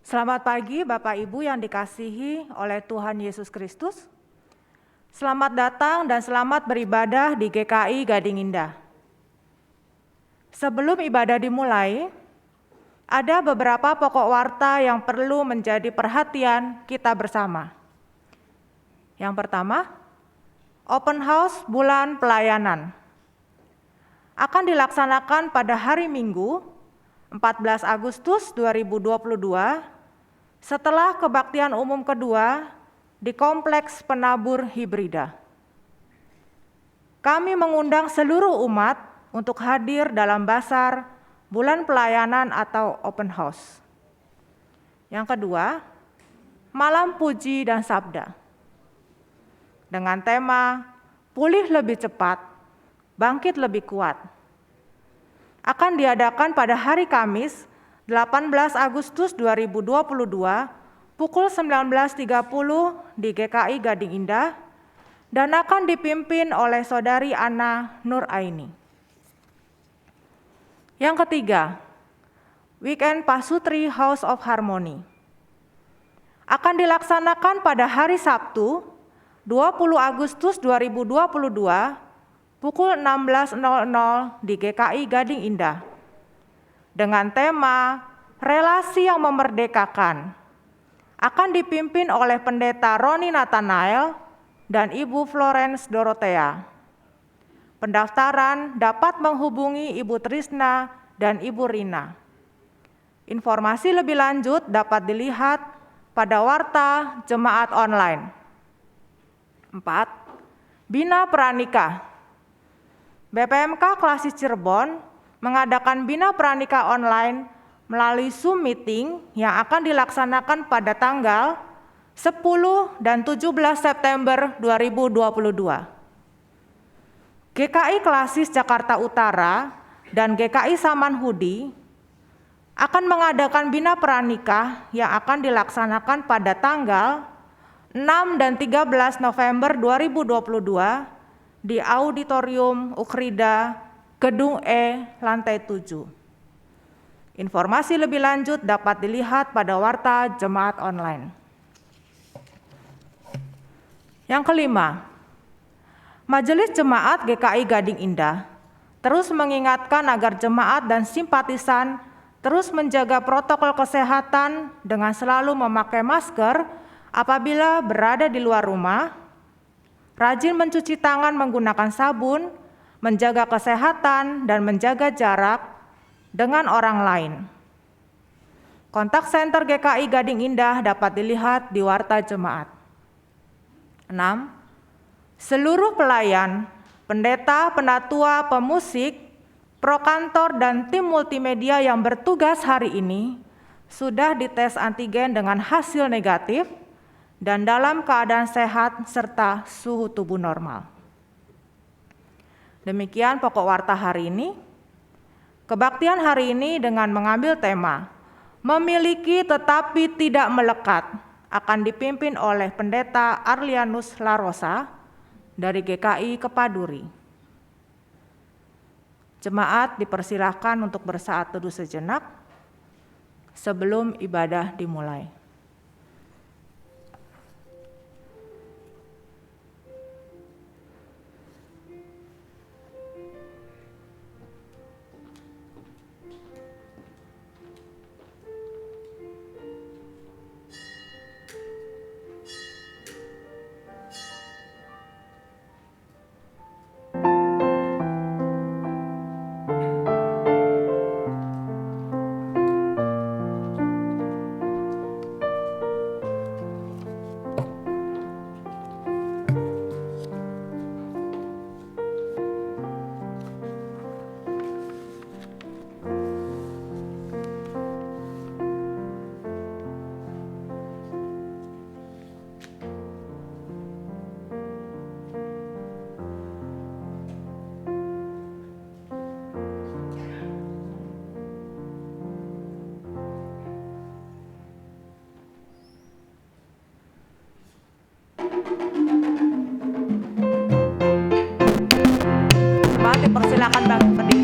Selamat pagi Bapak Ibu yang dikasihi oleh Tuhan Yesus Kristus. Selamat datang dan selamat beribadah di GKI Gading Indah. Sebelum ibadah dimulai, ada beberapa pokok warta yang perlu menjadi perhatian kita bersama. Yang pertama, Open House Bulan Pelayanan akan dilaksanakan pada hari Minggu 14 Agustus 2022 setelah kebaktian umum kedua di Kompleks Penabur Hibrida. Kami mengundang seluruh umat untuk hadir dalam basar Bulan Pelayanan atau Open House. Yang kedua, Malam Puji dan Sabda. Dengan tema Pulih Lebih Cepat, Bangkit Lebih Kuat. Akan diadakan pada hari Kamis 18 Agustus 2022 pukul 19.30 di GKI Gading Indah dan akan dipimpin oleh Saudari Ana Nur Aini. Yang ketiga, Weekend Pasutri House of Harmony akan dilaksanakan pada hari Sabtu 20 Agustus 2022 pukul 16.00 di GKI Gading Indah dengan tema Relasi yang Memerdekakan. Akan dipimpin oleh Pendeta Roni Nathanael dan Ibu Florence Dorothea. Pendaftaran dapat menghubungi Ibu Trisna dan Ibu Rina. Informasi lebih lanjut dapat dilihat pada warta jemaat online. 4. Bina Pranikah. BPMK Klasis Cirebon mengadakan Bina Pranikah online melalui Zoom meeting yang akan dilaksanakan pada tanggal 10 dan 17 September 2022. GKI Klasis Jakarta Utara dan GKI Samanhudi akan mengadakan Bina Pranikah yang akan dilaksanakan pada tanggal 6 dan 13 November 2022 di Auditorium Ukrida Gedung E, lantai 7. Informasi lebih lanjut dapat dilihat pada warta jemaat online. Yang kelima, Majelis Jemaat GKI Gading Indah terus mengingatkan agar jemaat dan simpatisan terus menjaga protokol kesehatan dengan selalu memakai masker apabila berada di luar rumah, rajin mencuci tangan menggunakan sabun, menjaga kesehatan dan menjaga jarak dengan orang lain. Kontak senter GKI Gading Indah dapat dilihat di warta jemaat. 6. Seluruh pelayan, pendeta, penatua, pemusik, prokantor dan tim multimedia yang bertugas hari ini sudah dites antigen dengan hasil negatif dan dalam keadaan sehat serta suhu tubuh normal. Demikian pokok warta hari ini. Kebaktian hari ini dengan mengambil tema Memiliki Tetapi Tidak Melekat akan dipimpin oleh Pendeta Arlianus Larosa dari GKI Kepaduri. Jemaat dipersilahkan untuk bersaat teduh sejenak sebelum ibadah dimulai. Silakan Bang Pedi.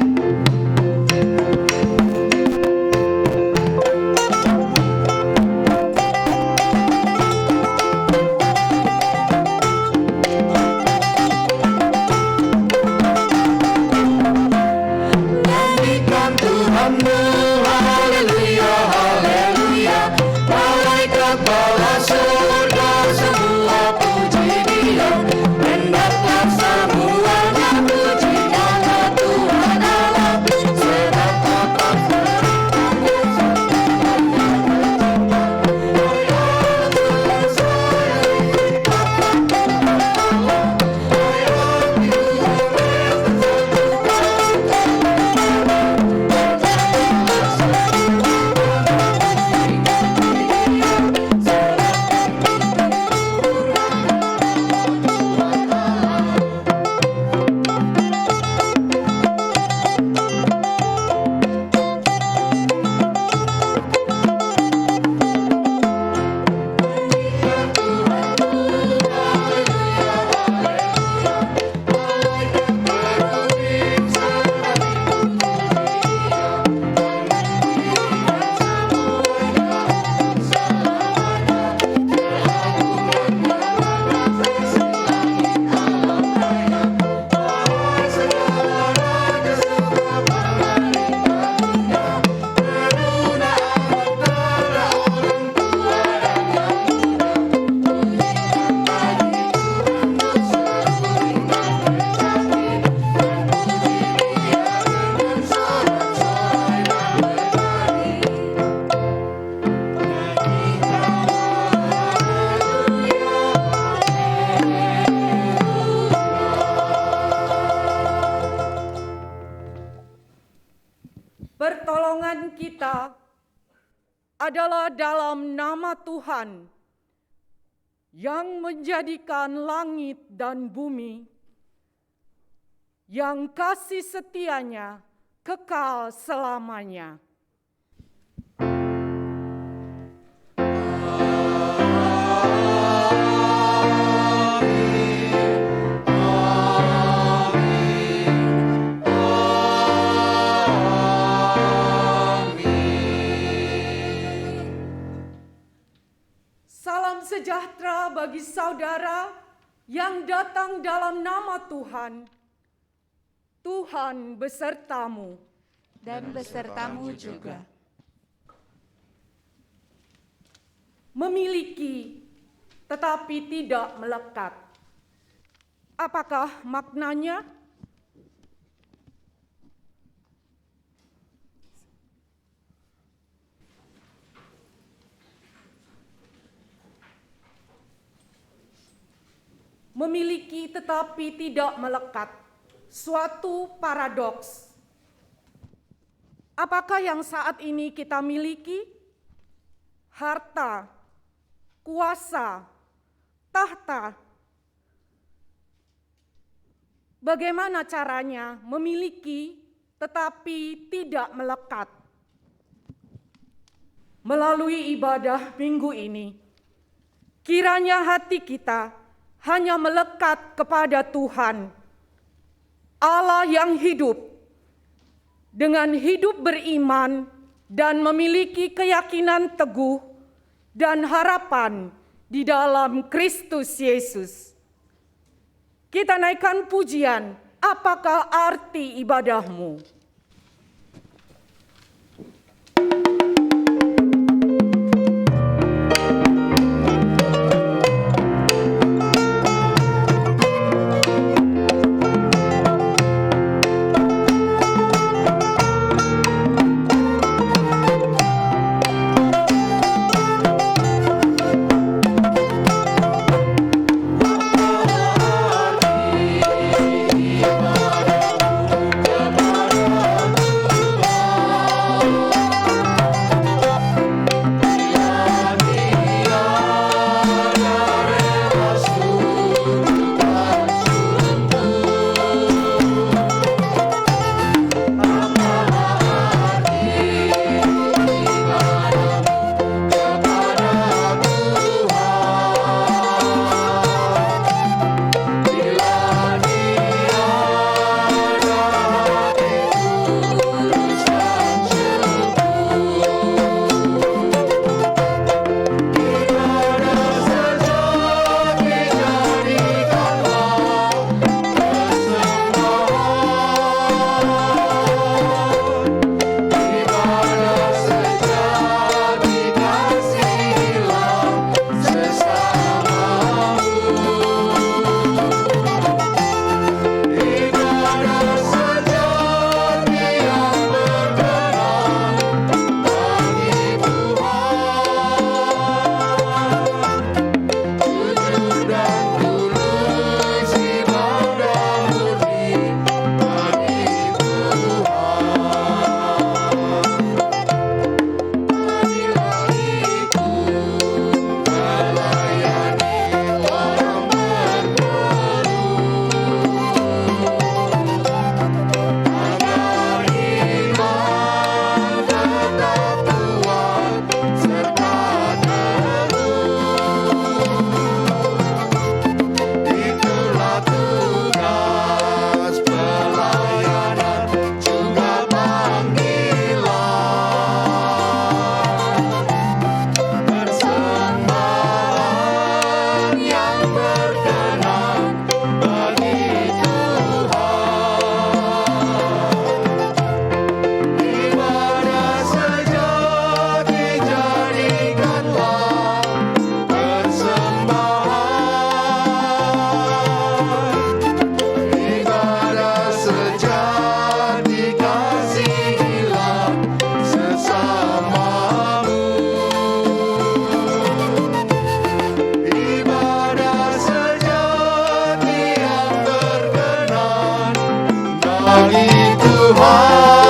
Permohonan kita adalah dalam nama Tuhan yang menjadikan langit dan bumi, yang kasih setianya kekal selamanya. Salam sejahtera bagi saudara yang datang dalam nama Tuhan. Tuhan besertamu. Dan besertamu juga. Memiliki tetapi tidak melekat. Apakah maknanya? Memiliki tetapi tidak melekat, suatu paradoks. Apakah yang saat ini kita miliki? Harta, kuasa, tahta. Bagaimana caranya memiliki tetapi tidak melekat? Melalui ibadah minggu ini, kiranya hati kita hanya melekat kepada Tuhan, Allah yang hidup, dengan hidup beriman dan memiliki keyakinan teguh dan harapan di dalam Kristus Yesus. Kita naikkan pujian, apakah arti ibadahmu? bagi Tuhan.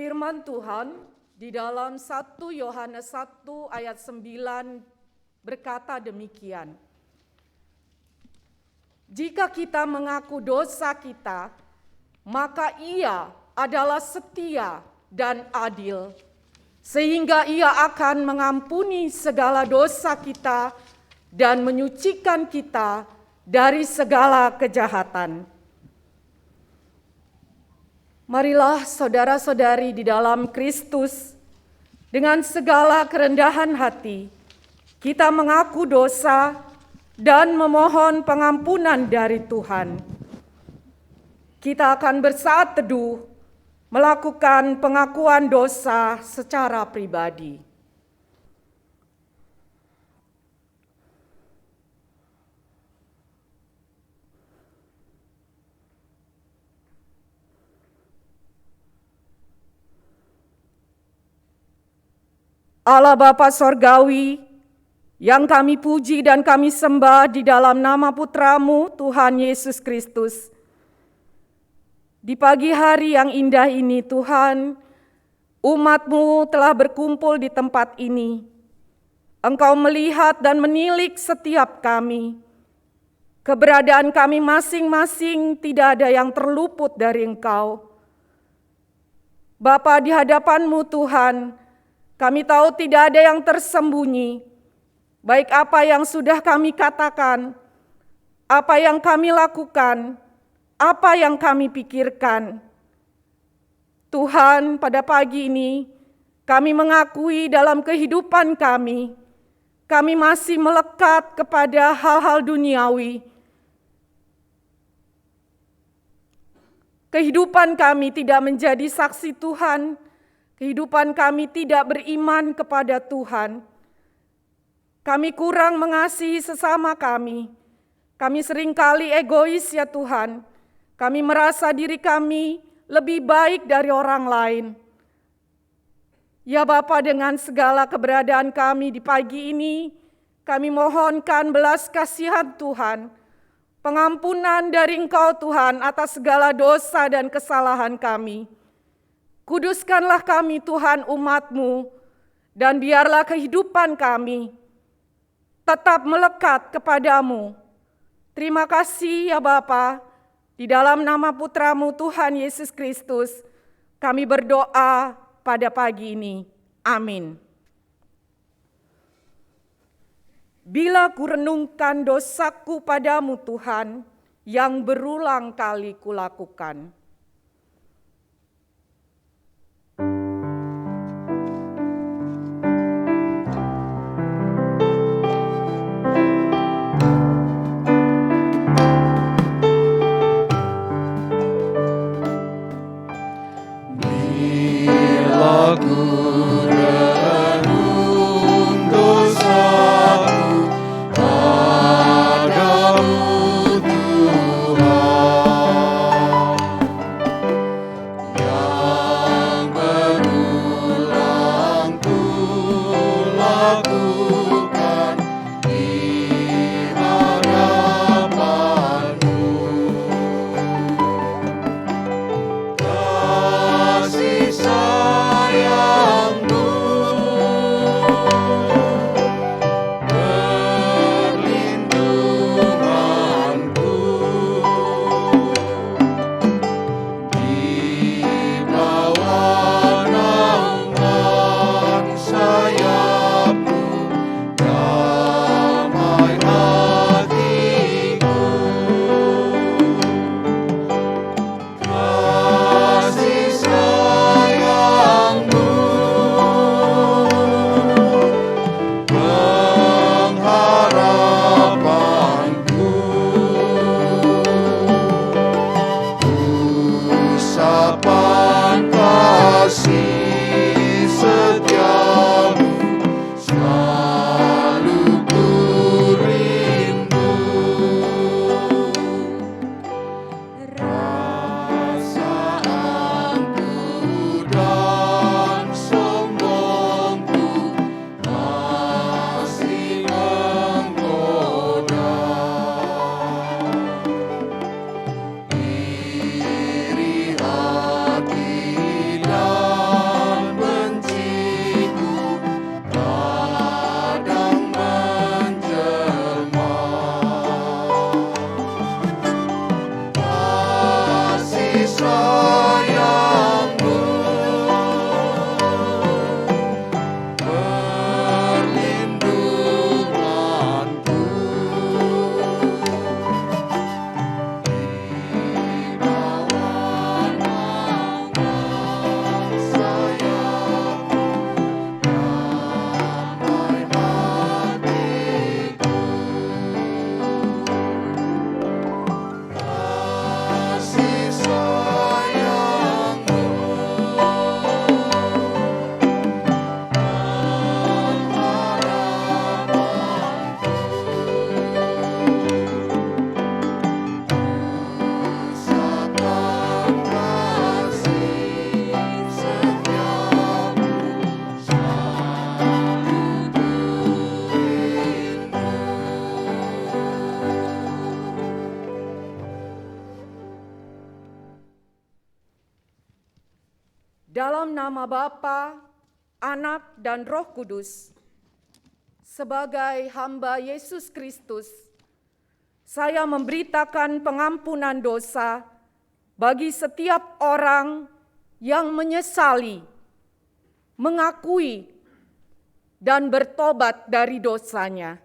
Firman Tuhan di dalam 1 Yohanes 1 ayat 9 berkata demikian. Jika kita mengaku dosa kita, maka Ia adalah setia dan adil, sehingga Ia akan mengampuni segala dosa kita dan menyucikan kita dari segala kejahatan. Marilah saudara-saudari di dalam Kristus, dengan segala kerendahan hati, kita mengaku dosa dan memohon pengampunan dari Tuhan. Kita akan bersaat teduh, melakukan pengakuan dosa secara pribadi. Allah Bapa Sorgawi, yang kami puji dan kami sembah di dalam nama Putra-Mu, Tuhan Yesus Kristus. Di pagi hari yang indah ini, Tuhan, umat-Mu telah berkumpul di tempat ini. Engkau melihat dan menilik setiap kami. Keberadaan kami masing-masing tidak ada yang terluput dari Engkau. Bapa, di hadapan-Mu Tuhan, kami tahu tidak ada yang tersembunyi, baik apa yang sudah kami katakan, apa yang kami lakukan, apa yang kami pikirkan. Tuhan, pada pagi ini kami mengakui dalam kehidupan kami masih melekat kepada hal-hal duniawi. Kehidupan kami tidak menjadi saksi Tuhan. Kehidupan kami tidak beriman kepada Tuhan. Kami kurang mengasihi sesama kami. Kami seringkali egois ya Tuhan. Kami merasa diri kami lebih baik dari orang lain. Ya Bapa, dengan segala keberadaan kami di pagi ini, kami mohonkan belas kasihan Tuhan, pengampunan dari Engkau Tuhan atas segala dosa dan kesalahan kami. Kuduskanlah kami Tuhan umat-Mu, dan biarlah kehidupan kami tetap melekat kepadamu. Terima kasih ya Bapa, di dalam nama Putra-Mu Tuhan Yesus Kristus, kami berdoa pada pagi ini. Amin. Bila kurenungkan dosaku padamu Tuhan, yang berulang kali kulakukan. Aku renung dosaku padamu Tuhan, yang berulang kulakukan di hadapan-Mu. Kasih sayang Dalam nama Bapa, Anak, dan Roh Kudus, sebagai hamba Yesus Kristus, saya memberitakan pengampunan dosa bagi setiap orang yang menyesali, mengakui, dan bertobat dari dosanya.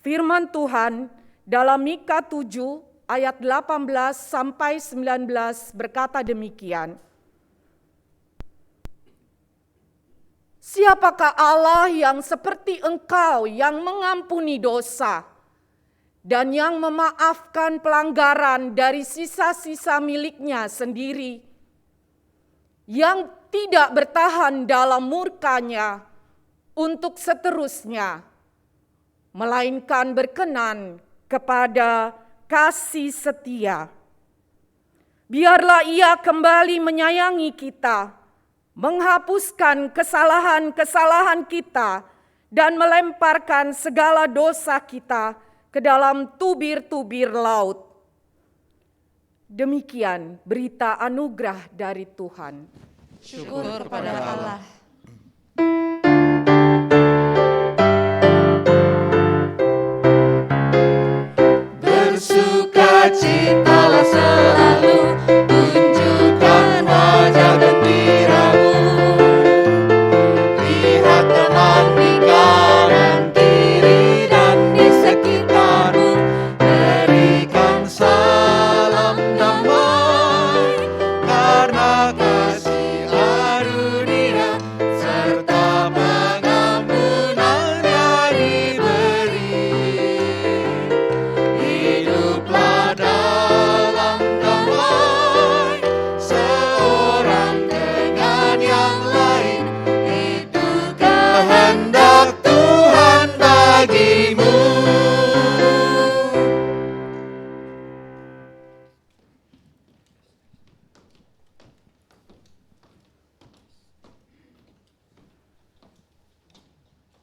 Firman Tuhan dalam Mika 7 ayat 18 sampai 19 berkata demikian. Siapakah Allah yang seperti Engkau yang mengampuni dosa dan yang memaafkan pelanggaran dari sisa-sisa miliknya sendiri, yang tidak bertahan dalam murkanya untuk seterusnya, melainkan berkenan kepada kasih setia. Biarlah Ia kembali menyayangi kita, menghapuskan kesalahan-kesalahan kita, dan melemparkan segala dosa kita ke dalam tubir-tubir laut. Demikian berita anugerah dari Tuhan. Syukur kepada Allah. Bersukacitalah selalu, tunjukkan wajah gembiramu. Lihat teman di kanan kiri dan di sekitarmu, berikan salam damai, karena kasih karunia serta pengampunannya diberi. Hiduplah dalam damai, seorang dengan yang lain, itu kehendak Tuhan bagimu.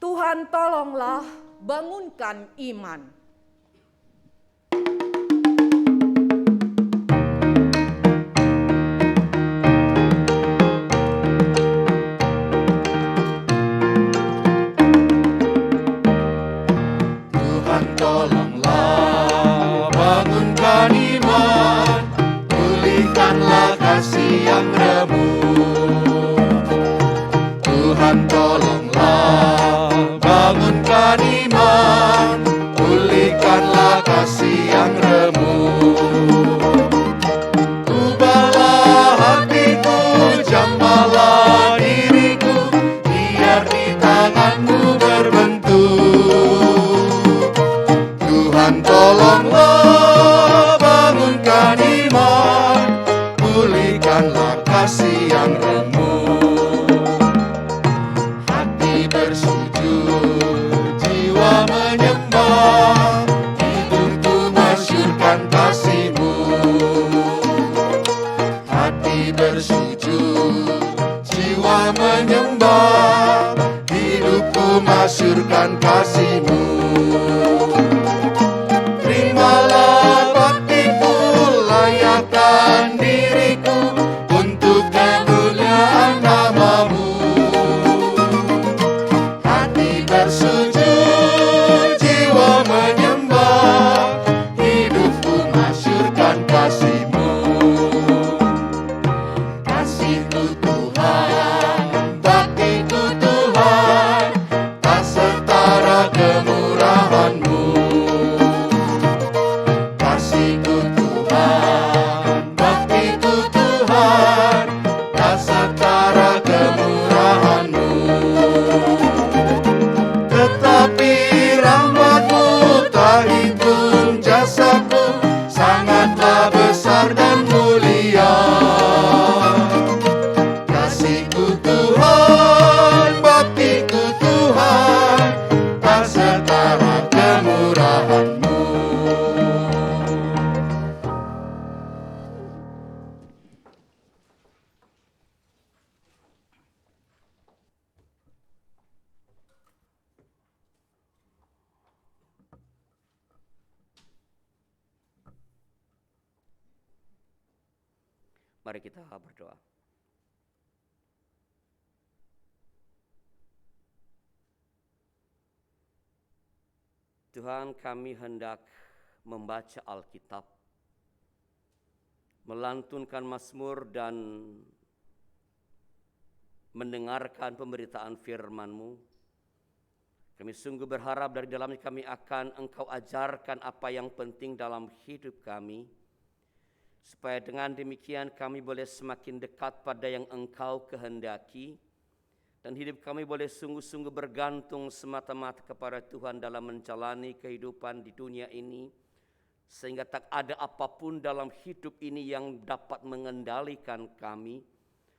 Tuhan tolonglah bangunkan iman. Tuhan tolonglah bangunkan iman, pulihkanlah kasih yang remuk. Tuhan tolonglah bangunkan iman, pulihkanlah kasih yang remuk. Ubahlah hatiku, jamahlah diriku, biar di tanganmu berbentuk. Tuhan tolonglah bangunkan iman, pulihkanlah kasih yang remuk. Hati bersujud, jiwa menyembah, hidupku masyurkan kasih-Mu. Hati bersujud, jiwa menyembah, hidupku masyurkan kasih-Mu. Terimalah baktiku, layakkan diriku untuk kemuliaan nama-Mu. Hati bersujud, jiwa menyembah, hidupku masyurkan kasih-Mu. Kasih-Mu Tuhan, bakti-Ku Tuhan, tak setara kemurahan. Mari kita berdoa. Tuhan, kami hendak membaca Alkitab, melantunkan mazmur dan mendengarkan pemberitaan firman-Mu. Kami sungguh berharap dari dalamnya kami akan Engkau ajarkan apa yang penting dalam hidup kami, supaya dengan demikian kami boleh semakin dekat pada yang Engkau kehendaki, dan hidup kami boleh sungguh-sungguh bergantung semata-mata kepada Tuhan dalam menjalani kehidupan di dunia ini, sehingga tak ada apapun dalam hidup ini yang dapat mengendalikan kami,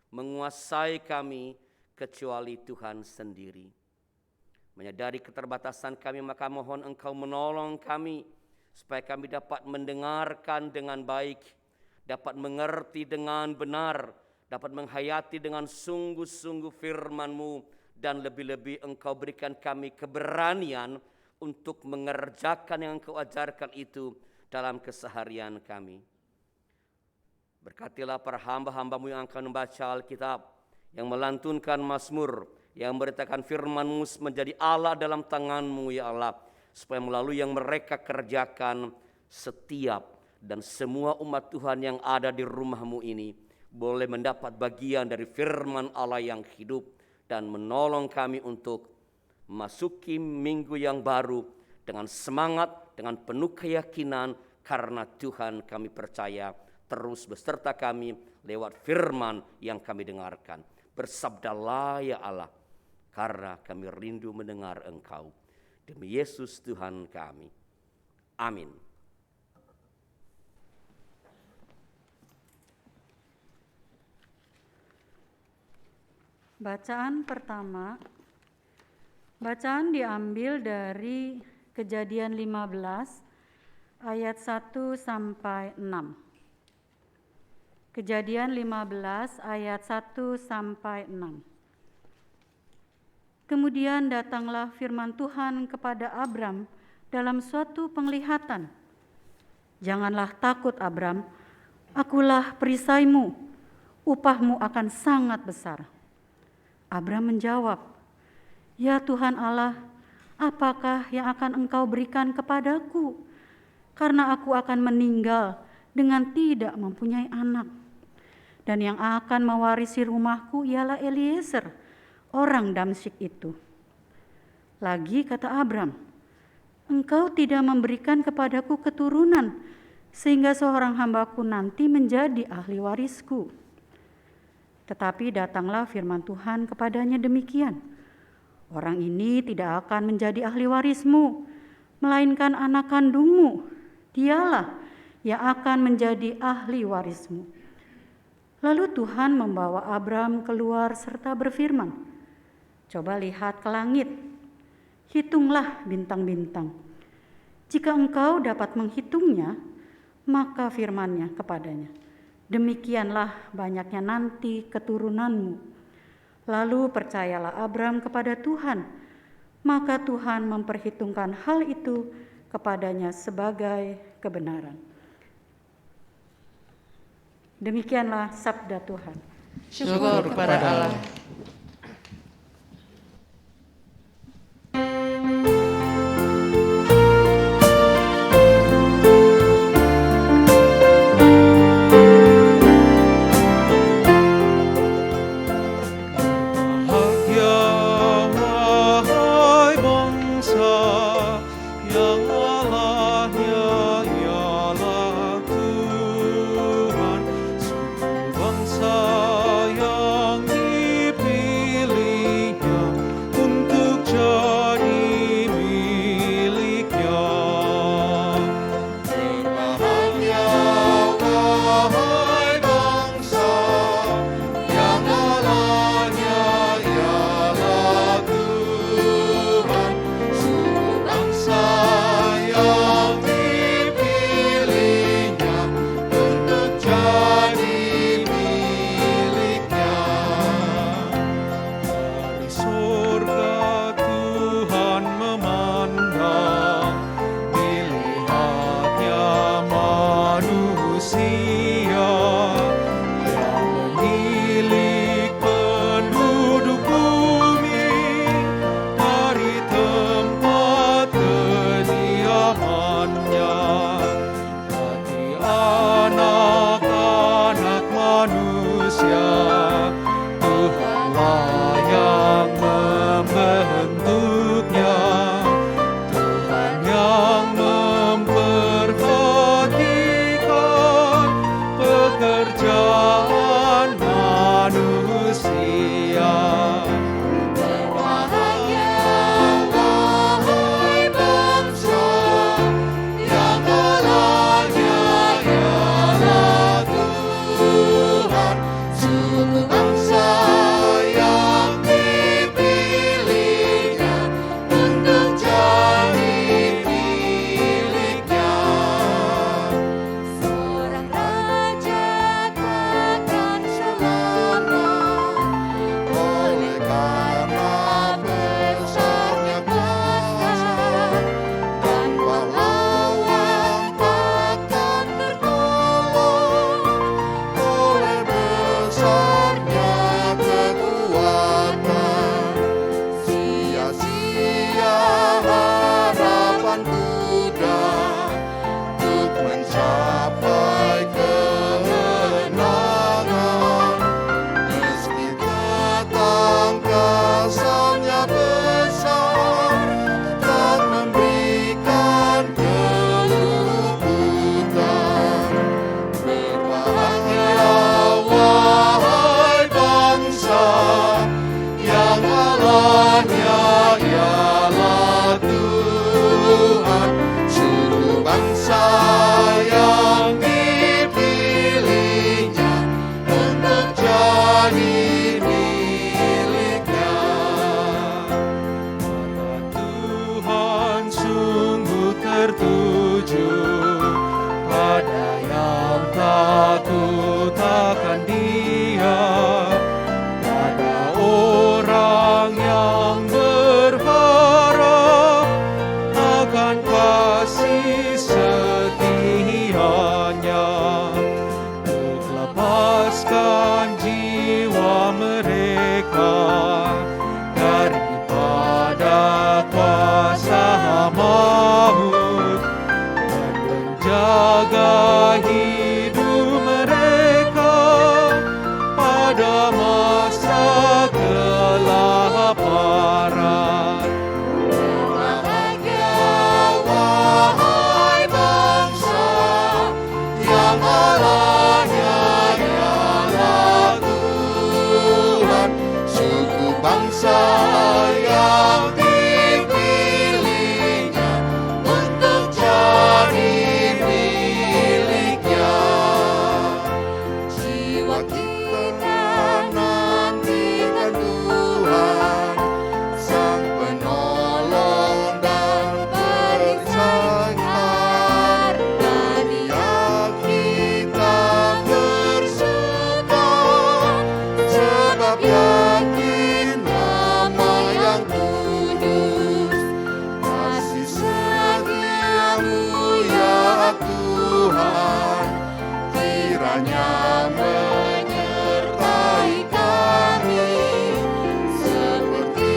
menguasai kami, kecuali Tuhan sendiri. Menyadari keterbatasan kami, maka mohon Engkau menolong kami, supaya kami dapat mendengarkan dengan baik, dapat mengerti dengan benar, dapat menghayati dengan sungguh-sungguh firman-Mu, dan lebih-lebih Engkau berikan kami keberanian untuk mengerjakan yang Engkau ajarkan itu dalam keseharian kami. Berkatilah para hamba-hamba-Mu yang akan membaca Alkitab, yang melantunkan mazmur, yang memberitakan firman-Mu menjadi Allah dalam tangan-Mu ya Allah, supaya melalui yang mereka kerjakan, setiap dan semua umat Tuhan yang ada di rumah-Mu ini boleh mendapat bagian dari firman Allah yang hidup, dan menolong kami untuk memasuki minggu yang baru dengan semangat, dengan penuh keyakinan, karena Tuhan kami percaya terus beserta kami lewat firman yang kami dengarkan. Bersabdalah ya Allah, karena kami rindu mendengar Engkau. Demi Yesus Tuhan kami. Amin. Bacaan pertama, bacaan diambil dari Kejadian 15 ayat 1 sampai 6. Kejadian 15 ayat 1 sampai 6. Kemudian datanglah firman Tuhan kepada Abram dalam suatu penglihatan. Janganlah takut Abram, akulah perisaimu, upahmu akan sangat besar. Abram menjawab, ya Tuhan Allah, apakah yang akan Engkau berikan kepadaku? Karena aku akan meninggal dengan tidak mempunyai anak. Dan yang akan mewarisi rumahku ialah Eliezer, orang Damsyik itu. Lagi kata Abram, Engkau tidak memberikan kepadaku keturunan, sehingga seorang hambaku nanti menjadi ahli warisku. Tetapi datanglah firman Tuhan kepadanya demikian, orang ini tidak akan menjadi ahli warismu, melainkan anak kandungmu, dialah yang akan menjadi ahli warismu. Lalu Tuhan membawa Abram keluar serta berfirman, coba lihat ke langit, hitunglah bintang-bintang. Jika engkau dapat menghitungnya, maka firman-Nya kepadanya, demikianlah banyaknya nanti keturunanmu. Lalu percayalah Abram kepada Tuhan, maka Tuhan memperhitungkan hal itu kepadanya sebagai kebenaran. Demikianlah sabda Tuhan. Syukur kepada Allah. Bangsa yang dipilih manusia. Tuhanlah yang membentuknya, Tuhan yang memperhatikan pekerjaan manusia. Berbahagia wahai bangsa yang Allahnya ialah Tuhan, suku bangsa yang dipilihnya untuk jadi miliknya. Seorang raja takkan selamat oleh karena besarnya kuasa, dan pahlawan takkan tertolong oleh besarnya kekuatan. Sia-sia harapan Buddha untuk mencapai kemenangan, meski ketangkasannya besar, tak memberikan keluputan. Berbahagia wahai bangsa yang Allahnya ialah Tuhan, suku bangsa yang dipilihnya untuk jadi miliknya. Mata Tuhan sungguh tertuju pada yang takut akan Dia, pada orang yang berharap akan kasih setianya, untuk lepaskan jiwa mereka daripada kuasa maut, dan menjaga hidup mereka pada masa kelaparan. Berbahagia wahai bangsa yang Allahnya ialah Tuhan, suku bangsa yang dipilihnya untuk jadi miliknya. Jiwa kita nantikan Tuhan, Sang Penolong dan Perisai. Dia kita bersuka, sebab yakin nama yang kudus. Kasih setiamu ya Tuhan, kiranya menyertai kami, seperti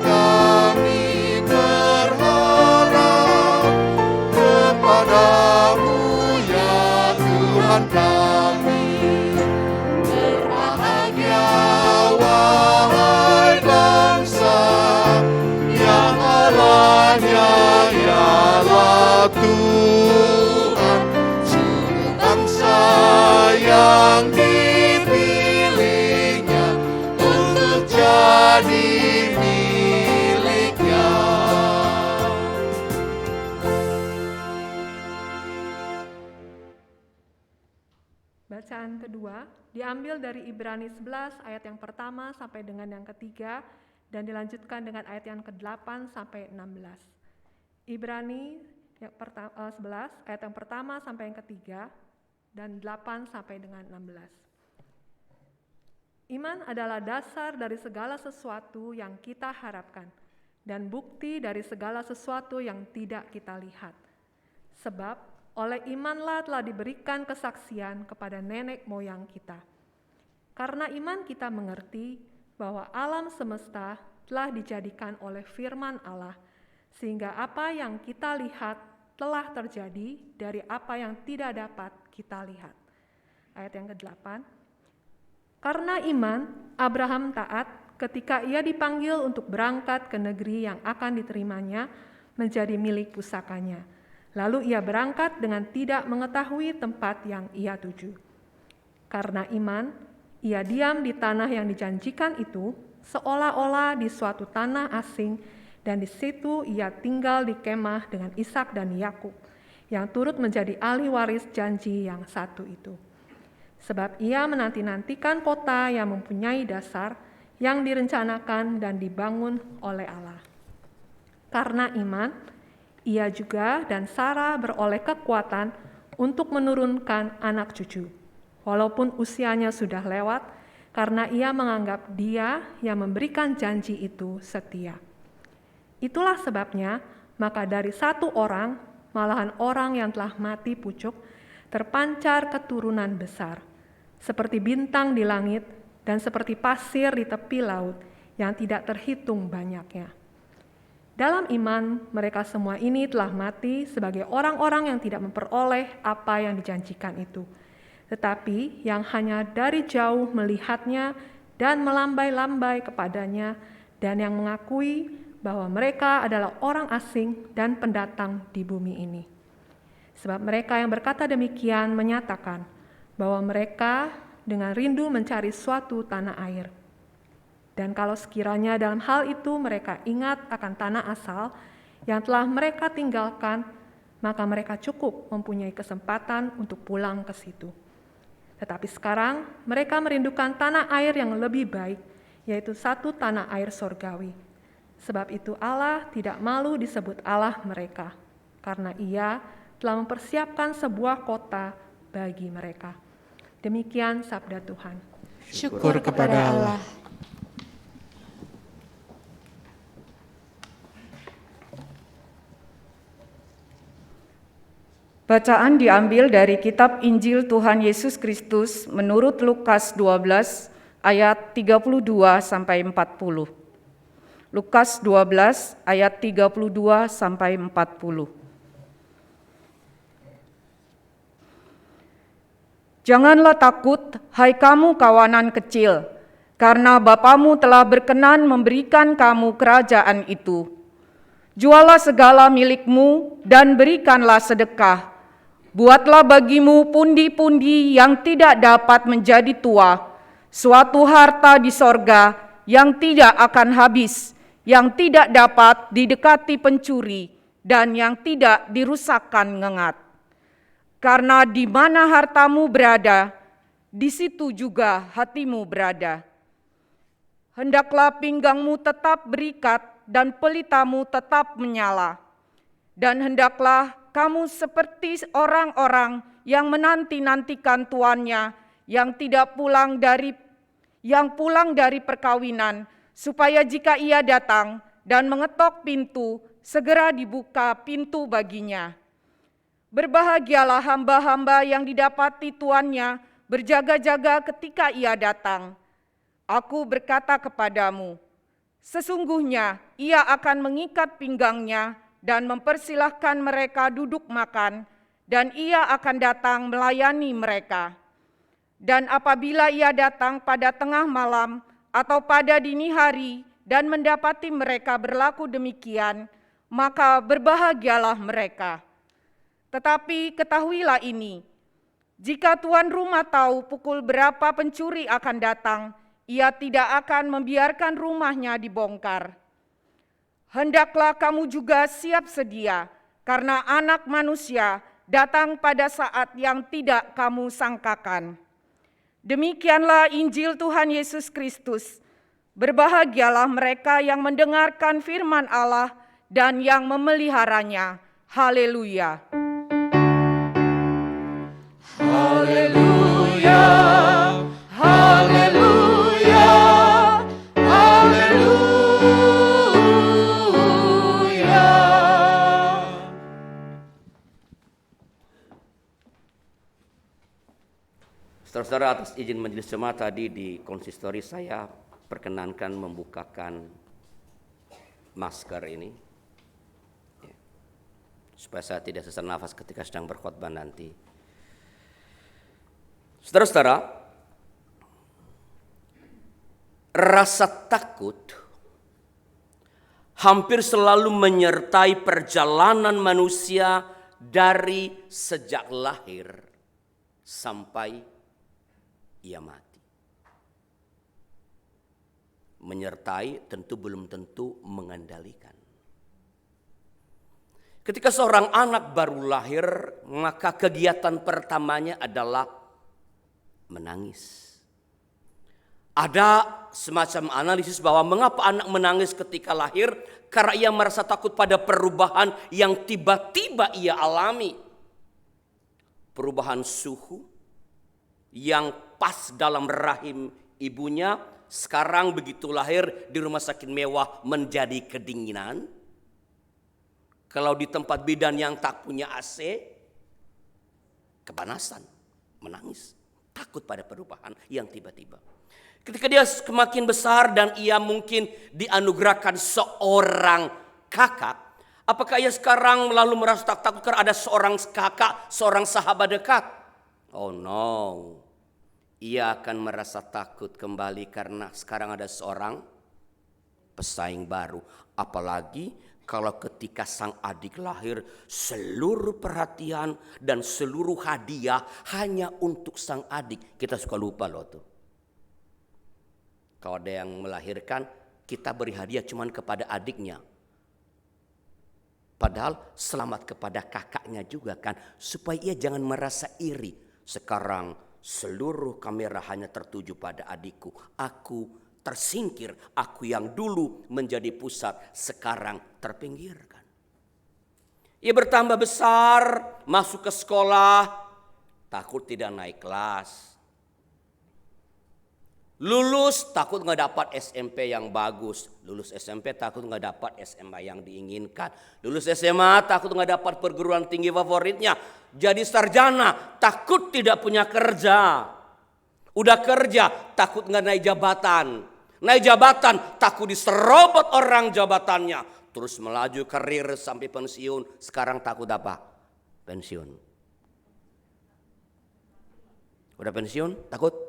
kami berharap kepadamu ya Tuhan kami. Berbahagia wahai bangsa yang Allahnya ialah Tuhan, suku bangsa yang dipilihnya untuk jadi miliknya. Bacaan kedua diambil dari Ibrani 11 ayat yang pertama sampai dengan yang ketiga dan dilanjutkan dengan ayat yang ke-8 sampai 16. Ibrani yang 11 ayat yang pertama sampai yang ketiga dan 8 sampai dengan 16. Iman adalah dasar dari segala sesuatu yang kita harapkan dan bukti dari segala sesuatu yang tidak kita lihat. Sebab oleh imanlah telah diberikan kesaksian kepada nenek moyang kita. Karena iman kita mengerti bahwa alam semesta telah dijadikan oleh firman Allah, sehingga apa yang kita lihat telah terjadi dari apa yang tidak dapat kita lihat. Ayat yang ke-8. Karena iman, Abraham taat ketika ia dipanggil untuk berangkat ke negeri yang akan diterimanya menjadi milik pusakanya. Lalu ia berangkat dengan tidak mengetahui tempat yang ia tuju. Karena iman, ia diam di tanah yang dijanjikan itu, seolah-olah di suatu tanah asing, dan di situ ia tinggal di kemah dengan Ishak dan Yakub, yang turut menjadi ahli waris janji yang satu itu. Sebab ia menanti-nantikan kota yang mempunyai dasar, yang direncanakan dan dibangun oleh Allah. Karena iman, ia juga dan Sarah beroleh kekuatan untuk menurunkan anak cucu, walaupun usianya sudah lewat, karena ia menganggap Dia yang memberikan janji itu setia. Itulah sebabnya, maka dari satu orang, malahan orang yang telah mati pucuk, terpancar keturunan besar, seperti bintang di langit dan seperti pasir di tepi laut yang tidak terhitung banyaknya. Dalam iman, mereka semua ini telah mati sebagai orang-orang yang tidak memperoleh apa yang dijanjikan itu, tetapi yang hanya dari jauh melihatnya dan melambai-lambai kepadanya, dan yang mengakui bahwa mereka adalah orang asing dan pendatang di bumi ini. Sebab mereka yang berkata demikian menyatakan bahwa mereka dengan rindu mencari suatu tanah air. Dan kalau sekiranya dalam hal itu mereka ingat akan tanah asal yang telah mereka tinggalkan, maka mereka cukup mempunyai kesempatan untuk pulang ke situ. Tetapi sekarang mereka merindukan tanah air yang lebih baik, yaitu satu tanah air sorgawi. Sebab itu Allah tidak malu disebut Allah mereka, karena Ia telah mempersiapkan sebuah kota bagi mereka. Demikian sabda Tuhan. Syukur kepada Allah. Bacaan diambil dari kitab Injil Tuhan Yesus Kristus menurut Lukas 12 ayat 32 sampai 40. Lukas 12 ayat 32 sampai 40. Janganlah takut, hai kamu kawanan kecil, karena Bapamu telah berkenan memberikan kamu kerajaan itu. Jualah segala milikmu dan berikanlah sedekah. Buatlah bagimu pundi-pundi yang tidak dapat menjadi tua, suatu harta di sorga yang tidak akan habis, yang tidak dapat didekati pencuri, dan yang tidak dirusakkan ngengat. Karena di mana hartamu berada, di situ juga hatimu berada. Hendaklah pinggangmu tetap berikat dan pelitamu tetap menyala. Dan hendaklah kamu seperti orang-orang yang menanti-nantikan tuannya yang pulang dari perkawinan, supaya jika ia datang dan mengetok pintu, segera dibuka pintu baginya. Berbahagialah hamba-hamba yang didapati tuannya berjaga-jaga ketika ia datang. Aku berkata kepadamu, sesungguhnya ia akan mengikat pinggangnya dan mempersilahkan mereka duduk makan, dan ia akan datang melayani mereka. Dan apabila ia datang pada tengah malam atau pada dini hari dan mendapati mereka berlaku demikian, maka berbahagialah mereka. Tetapi ketahuilah ini, jika tuan rumah tahu pukul berapa pencuri akan datang, ia tidak akan membiarkan rumahnya dibongkar. Hendaklah kamu juga siap sedia, karena Anak Manusia datang pada saat yang tidak kamu sangkakan. Demikianlah Injil Tuhan Yesus Kristus. Berbahagialah mereka yang mendengarkan firman Allah dan yang memeliharanya. Haleluya. Haleluya, haleluya, haleluya. Saudara-saudara, atas izin majelis jemaat tadi di konsistori saya perkenankan membukakan masker ini, ya, supaya saya tidak sesak nafas ketika sedang berkhotbah nanti. Saudara-saudara, rasa takut hampir selalu menyertai perjalanan manusia dari sejak lahir sampai ia mati. Menyertai tentu belum tentu mengendalikan. Ketika seorang anak baru lahir, maka kegiatan pertamanya adalah menangis. Ada semacam analisis bahwa mengapa anak menangis ketika lahir, karena ia merasa takut pada perubahan yang tiba-tiba ia alami. Perubahan suhu yang pas dalam rahim ibunya, sekarang begitu lahir di rumah sakit mewah menjadi kedinginan. Kalau di tempat bidan yang tak punya AC, kepanasan, menangis, takut pada perubahan yang tiba-tiba. Ketika dia semakin besar dan ia mungkin dianugerahkan seorang kakak, apakah ia sekarang lalu merasa takut karena ada seorang kakak, seorang sahabat dekat? Oh no, ia akan merasa takut kembali karena sekarang ada seorang pesaing baru. Apalagi kalau ketika sang adik lahir, seluruh perhatian dan seluruh hadiah hanya untuk sang adik. Kita suka lupa loh tuh. Kalau ada yang melahirkan, kita beri hadiah cuma kepada adiknya. Padahal selamat kepada kakaknya juga kan. Supaya ia jangan merasa iri. Sekarang seluruh kamera hanya tertuju pada adikku. Aku tersingkir, aku yang dulu menjadi pusat sekarang terpinggirkan. Ia bertambah besar, masuk ke sekolah, takut tidak naik kelas. Lulus takut nggak dapat SMP yang bagus. Lulus SMP takut nggak dapat SMA yang diinginkan. Lulus SMA takut nggak dapat perguruan tinggi favoritnya. Jadi sarjana takut tidak punya kerja. Udah kerja takut nggak naik jabatan. Naik jabatan takut diserobot orang jabatannya. Terus melaju karir sampai pensiun. Sekarang takut apa? Pensiun. Udah pensiun takut?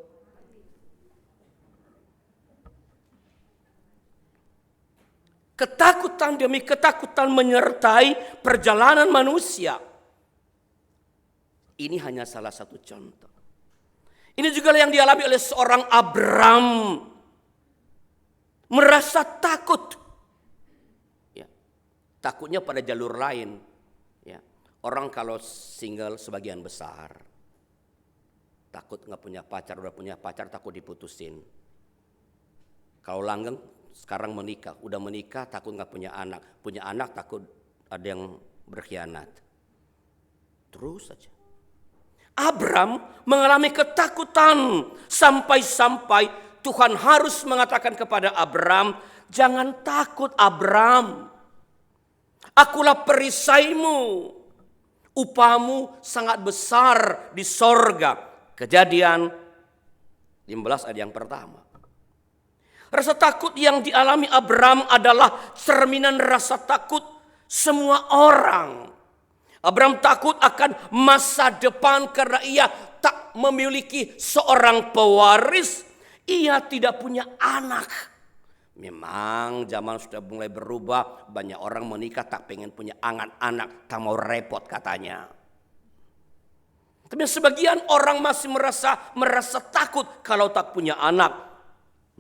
Ketakutan demi ketakutan menyertai perjalanan manusia. Ini hanya salah satu contoh. Ini juga yang dialami oleh seorang Abram. Merasa takut. Ya, takutnya pada jalur lain. Ya, orang kalau single sebagian besar. Takut gak punya pacar, udah punya pacar takut diputusin. Kalau langgeng sekarang menikah, udah menikah takut gak punya anak. Punya anak takut ada yang berkhianat. Terus saja. Abram mengalami ketakutan sampai-sampai Tuhan harus mengatakan kepada Abram, jangan takut Abram. Akulah perisaimu. Upahmu sangat besar di sorga. Kejadian 15 ayat yang pertama. Rasa takut yang dialami Abram adalah cerminan rasa takut semua orang. Abram takut akan masa depan karena ia tak memiliki seorang pewaris. Ia tidak punya anak. Memang zaman sudah mulai berubah. Banyak orang menikah tak pengen punya anak. Tak mau repot katanya. Tapi sebagian orang masih merasa takut kalau tak punya anak.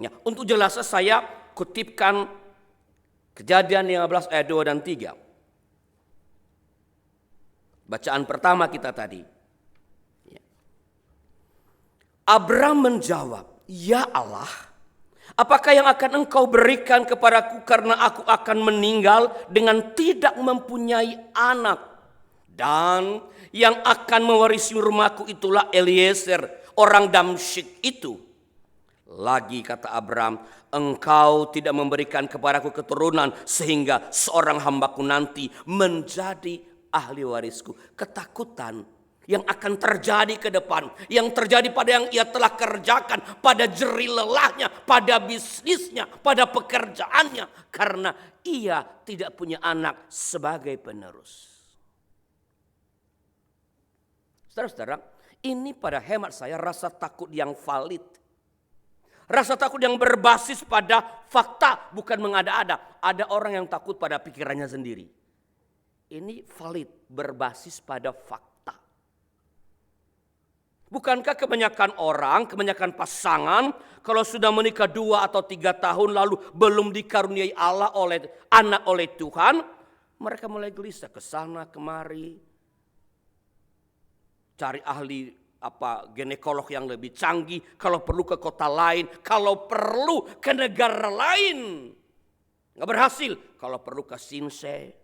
Ya, untuk jelasnya saya kutipkan Kejadian 15 ayat 2 dan 3. Bacaan pertama kita tadi. Ya. Abram menjawab, ya Allah, apakah yang akan engkau berikan kepadaku karena aku akan meninggal dengan tidak mempunyai anak. Dan yang akan mewarisi rumahku itulah Eliezer, orang Damsyik itu. Lagi kata Abram, engkau tidak memberikan kepadaku keturunan sehingga seorang hambaku nanti menjadi ahli warisku. Ketakutan yang akan terjadi ke depan, yang terjadi pada yang ia telah kerjakan, pada jerih lelahnya, pada bisnisnya, pada pekerjaannya, karena ia tidak punya anak sebagai penerus. Saudara-saudara, ini pada hemat saya rasa takut yang valid. Rasa takut yang berbasis pada fakta, bukan mengada-ada. Ada orang yang takut pada pikirannya sendiri. Ini valid, berbasis pada fakta. Bukankah kebanyakan orang, kebanyakan pasangan, kalau sudah menikah 2 atau 3 tahun lalu belum dikaruniai Allah oleh Tuhan, mereka mulai gelisah ke sana kemari, cari ahli ginekolog yang lebih canggih, kalau perlu ke kota lain, kalau perlu ke negara lain. Nggak berhasil, kalau perlu ke Sinse.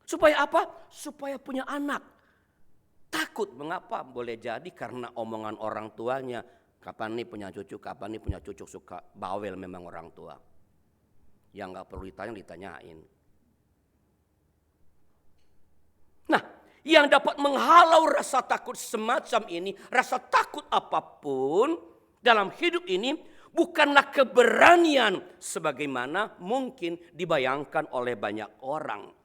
Supaya apa? Supaya punya anak. Takut, mengapa? Boleh jadi karena omongan orang tuanya. Kapan nih punya cucu, kapan nih punya cucu, suka bawel memang orang tua. Yang nggak perlu ditanyain. Nah, yang dapat menghalau rasa takut semacam ini, rasa takut apapun dalam hidup ini, bukanlah keberanian sebagaimana mungkin dibayangkan oleh banyak orang.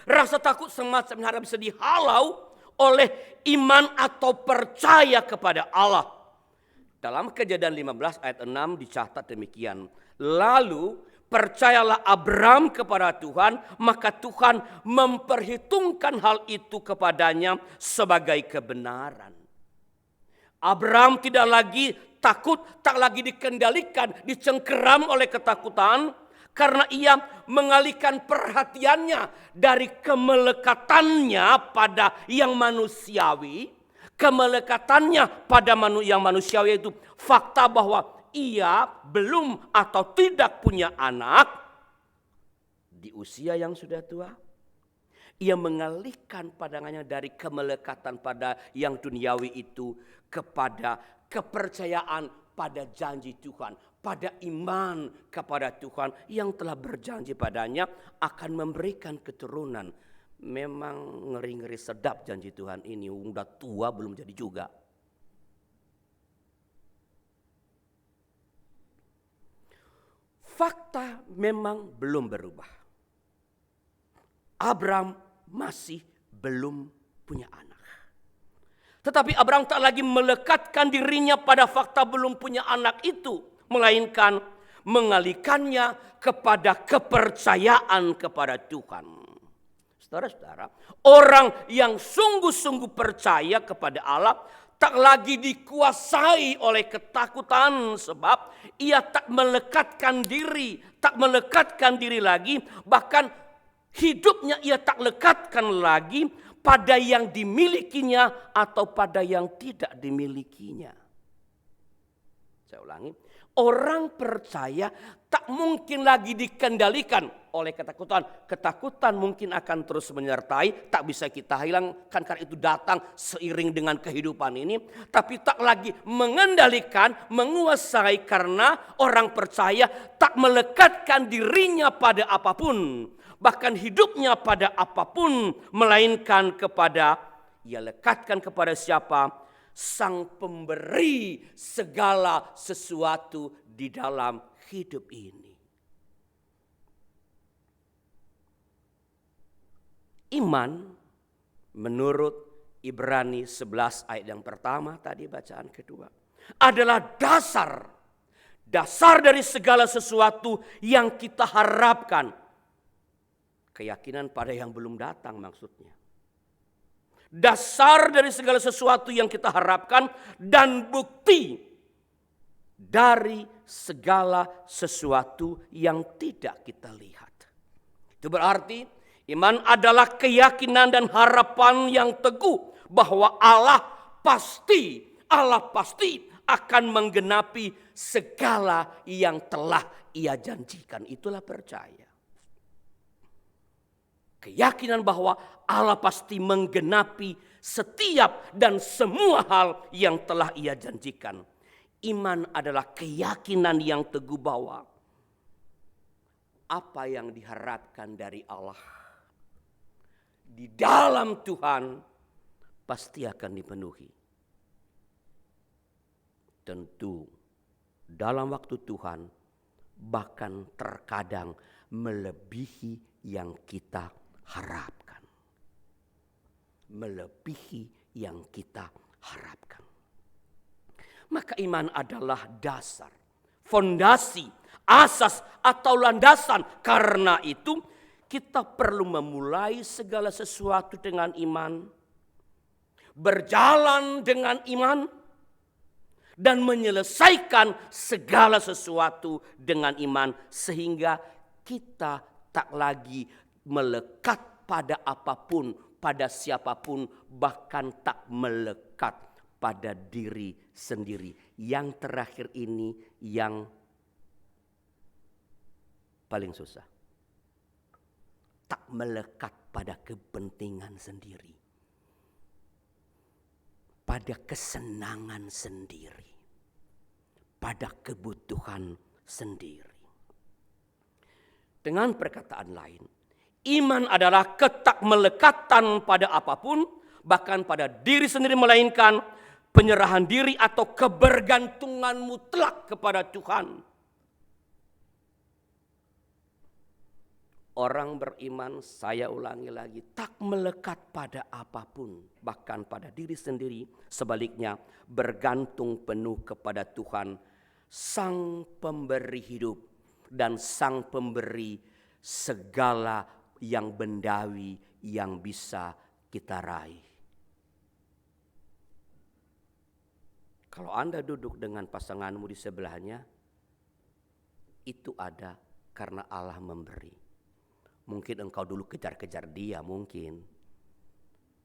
Rasa takut semacam ini bisa dihalau oleh iman atau percaya kepada Allah. Dalam Kejadian 15 ayat 6 dicatat demikian. Lalu percayalah Abram kepada Tuhan, maka Tuhan memperhitungkan hal itu kepadanya sebagai kebenaran. Abram tidak lagi takut, tak lagi dikendalikan, dicengkeram oleh ketakutan, karena ia mengalihkan perhatiannya dari kemelekatannya pada yang manusiawi, kemelekatannya pada yang manusiawi itu fakta bahwa ia belum atau tidak punya anak di usia yang sudah tua. Ia mengalihkan pandangannya dari kemelekatan pada yang duniawi itu kepada kepercayaan pada janji Tuhan, pada iman kepada Tuhan yang telah berjanji padanya akan memberikan keturunan. Memang ngeri-ngeri sedap janji Tuhan ini, udah tua belum jadi juga. Fakta memang belum berubah. Abram masih belum punya anak. Tetapi Abram tak lagi melekatkan dirinya pada fakta belum punya anak itu, melainkan mengalihkannya kepada kepercayaan kepada Tuhan. Saudara-saudara, orang yang sungguh-sungguh percaya kepada Allah tak lagi dikuasai oleh ketakutan, sebab ia tak melekatkan diri lagi, bahkan hidupnya ia tak lekatkan lagi pada yang dimilikinya atau pada yang tidak dimilikinya. Saya ulangi, orang percaya tak mungkin lagi dikendalikan oleh ketakutan. Ketakutan mungkin akan terus menyertai, tak bisa kita hilangkan karena itu datang seiring dengan kehidupan ini. Tapi tak lagi mengendalikan, menguasai karena orang percaya tak melekatkan dirinya pada apapun. Bahkan hidupnya pada apapun, melainkan kepada, ia lekatkan kepada siapa? Sang pemberi segala sesuatu di dalam hidup ini. Iman menurut Ibrani 11 ayat yang pertama tadi bacaan kedua adalah dasar dari segala sesuatu yang kita harapkan. Keyakinan pada yang belum datang maksudnya. Dasar dari segala sesuatu yang kita harapkan dan bukti dari segala sesuatu yang tidak kita lihat. Itu berarti iman adalah keyakinan dan harapan yang teguh bahwa Allah pasti akan menggenapi segala yang telah Ia janjikan. Itulah percaya. Keyakinan bahwa Allah pasti menggenapi setiap dan semua hal yang telah Ia janjikan. Iman adalah keyakinan yang teguh bahwa apa yang diharapkan dari Allah di dalam Tuhan pasti akan dipenuhi. Tentu dalam waktu Tuhan bahkan terkadang melebihi yang kita harapkan. Melebihi yang kita harapkan. Maka iman adalah dasar, fondasi, asas atau landasan. Karena itu kita perlu memulai segala sesuatu dengan iman, berjalan dengan iman, dan menyelesaikan segala sesuatu dengan iman. Sehingga kita tak lagi melekat pada apapun, pada siapapun, bahkan tak melekat pada diri sendiri. Yang terakhir ini yang paling susah. Tak melekat pada kepentingan sendiri, pada kesenangan sendiri, pada kebutuhan sendiri. Dengan perkataan lain, iman adalah ketakmelekatan pada apapun, bahkan pada diri sendiri, melainkan penyerahan diri atau kebergantungan mutlak kepada Tuhan. Orang beriman, saya ulangi lagi, tak melekat pada apapun, bahkan pada diri sendiri. Sebaliknya, bergantung penuh kepada Tuhan, Sang Pemberi hidup dan Sang Pemberi segala yang bendawi yang bisa kita raih. Kalau Anda duduk dengan pasanganmu di sebelahnya, itu ada karena Allah memberi. Mungkin engkau dulu kejar-kejar dia, mungkin.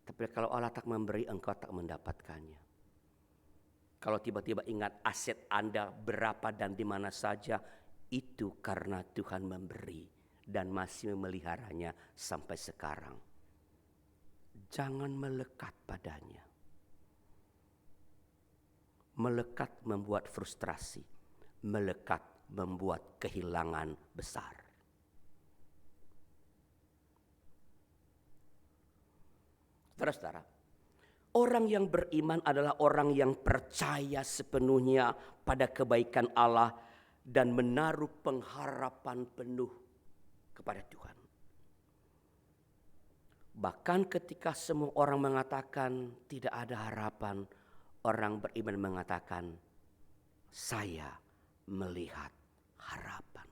Tapi kalau Allah tak memberi, engkau tak mendapatkannya. Kalau tiba-tiba ingat aset Anda berapa dan di mana saja, itu karena Tuhan memberi dan masih memeliharanya sampai sekarang. Jangan melekat padanya. Melekat membuat frustrasi, melekat membuat kehilangan besar. Saudara-saudara, orang yang beriman adalah orang yang percaya sepenuhnya pada kebaikan Allah dan menaruh pengharapan penuh kepada Tuhan. Bahkan ketika semua orang mengatakan tidak ada harapan, orang beriman mengatakan, saya melihat harapan.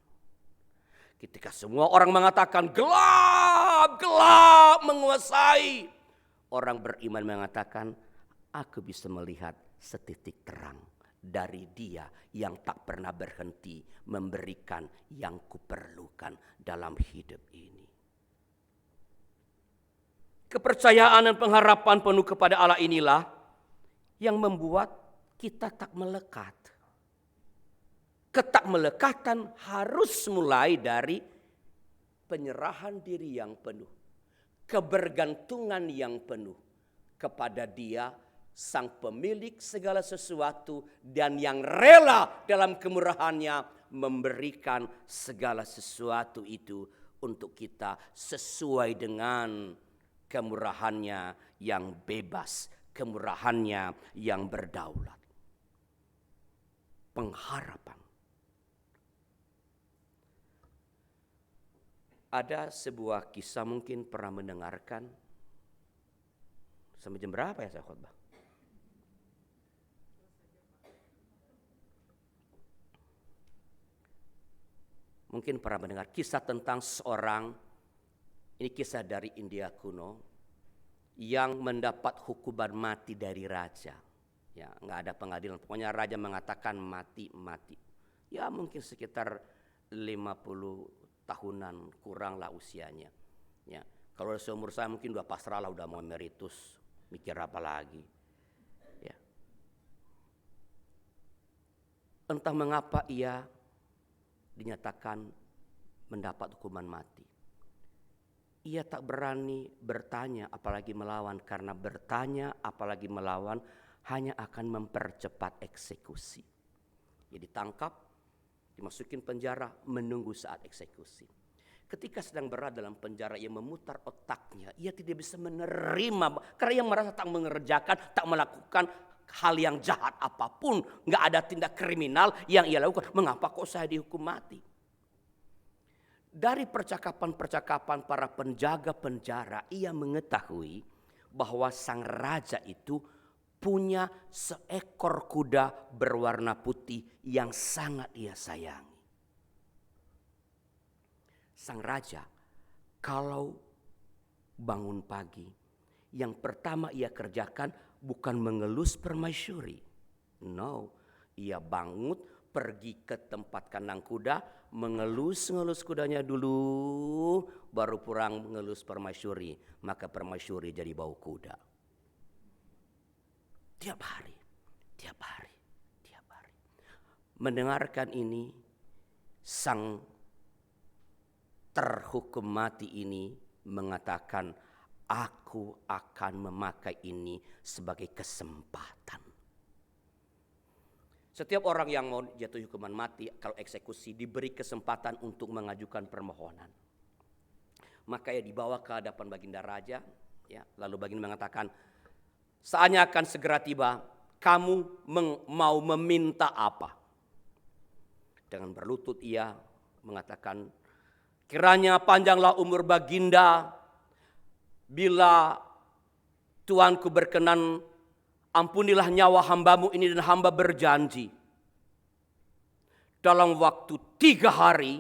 Ketika semua orang mengatakan gelap menguasai, orang beriman mengatakan, aku bisa melihat setitik terang dari Dia yang tak pernah berhenti memberikan yang kuperlukan dalam hidup ini. Kepercayaan dan pengharapan penuh kepada Allah inilah yang membuat kita tak melekat. Ketakmelekatan harus mulai dari penyerahan diri yang penuh, kebergantungan yang penuh kepada Dia, Sang Pemilik segala sesuatu, dan yang rela dalam kemurahannya memberikan segala sesuatu itu untuk kita sesuai dengan kemurahannya yang bebas, kemurahannya yang berdaulat. Pengharapan. Ada sebuah kisah, mungkin pernah mendengarkan. Sampai jam berapa ya saya khotbah? Mungkin pernah mendengar kisah tentang seorang, ini kisah dari India kuno, yang mendapat hukuman mati dari raja. Ya, nggak ada pengadilan, pokoknya raja mengatakan mati. Ya mungkin sekitar 50 tahunan kurang lah usianya. Ya, kalau seumur saya mungkin udah pasrah lah, udah mau emeritus, mikir apa lagi. Ya. Entah mengapa ia dinyatakan mendapat hukuman mati. Ia tak berani bertanya apalagi melawan, karena bertanya apalagi melawan hanya akan mempercepat eksekusi. Ia ditangkap, dimasukin penjara, menunggu saat eksekusi. Ketika sedang berada dalam penjara, ia memutar otaknya. Ia tidak bisa menerima karena ia merasa tak mengerjakan, tak melakukan hal yang jahat apapun. Gak ada tindak kriminal yang ia lakukan. Mengapa kok saya dihukum mati? Dari percakapan-percakapan para penjaga penjara, ia mengetahui bahwa sang raja itu punya seekor kuda berwarna putih yang sangat ia sayangi. Sang raja kalau bangun pagi, yang pertama ia kerjakan bukan mengelus permaisuri. No, ia bangun pergi ke tempat kandang kuda, mengelus-ngelus kudanya dulu, baru pulang mengelus permaisuri. Maka permaisuri jadi bau kuda. Tiap hari. Mendengarkan ini, sang terhukum mati ini mengatakan, aku akan memakai ini sebagai kesempatan. Setiap orang yang mau jatuh hukuman mati kalau eksekusi diberi kesempatan untuk mengajukan permohonan. Maka ia dibawa ke hadapan Baginda Raja, ya, lalu Baginda mengatakan, saatnya akan segera tiba, kamu mau meminta apa? Dengan berlutut ia mengatakan, kiranya panjanglah umur Baginda, bila Tuanku berkenan, ampunilah nyawa hambamu ini, dan hamba berjanji dalam waktu 3 hari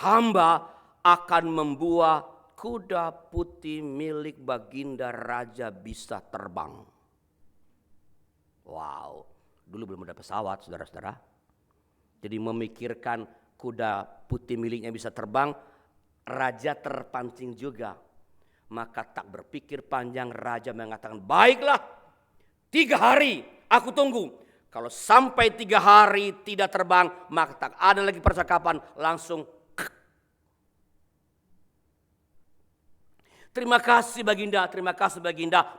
hamba akan membuat kuda putih milik Baginda Raja bisa terbang. Wow, dulu belum ada pesawat, saudara-saudara. Jadi memikirkan kuda putih miliknya bisa terbang, raja terpancing juga. Maka tak berpikir panjang, raja mengatakan, baiklah, 3 hari aku tunggu. Kalau sampai 3 hari tidak terbang, maka tak ada lagi percakapan, langsung. Terima kasih Baginda,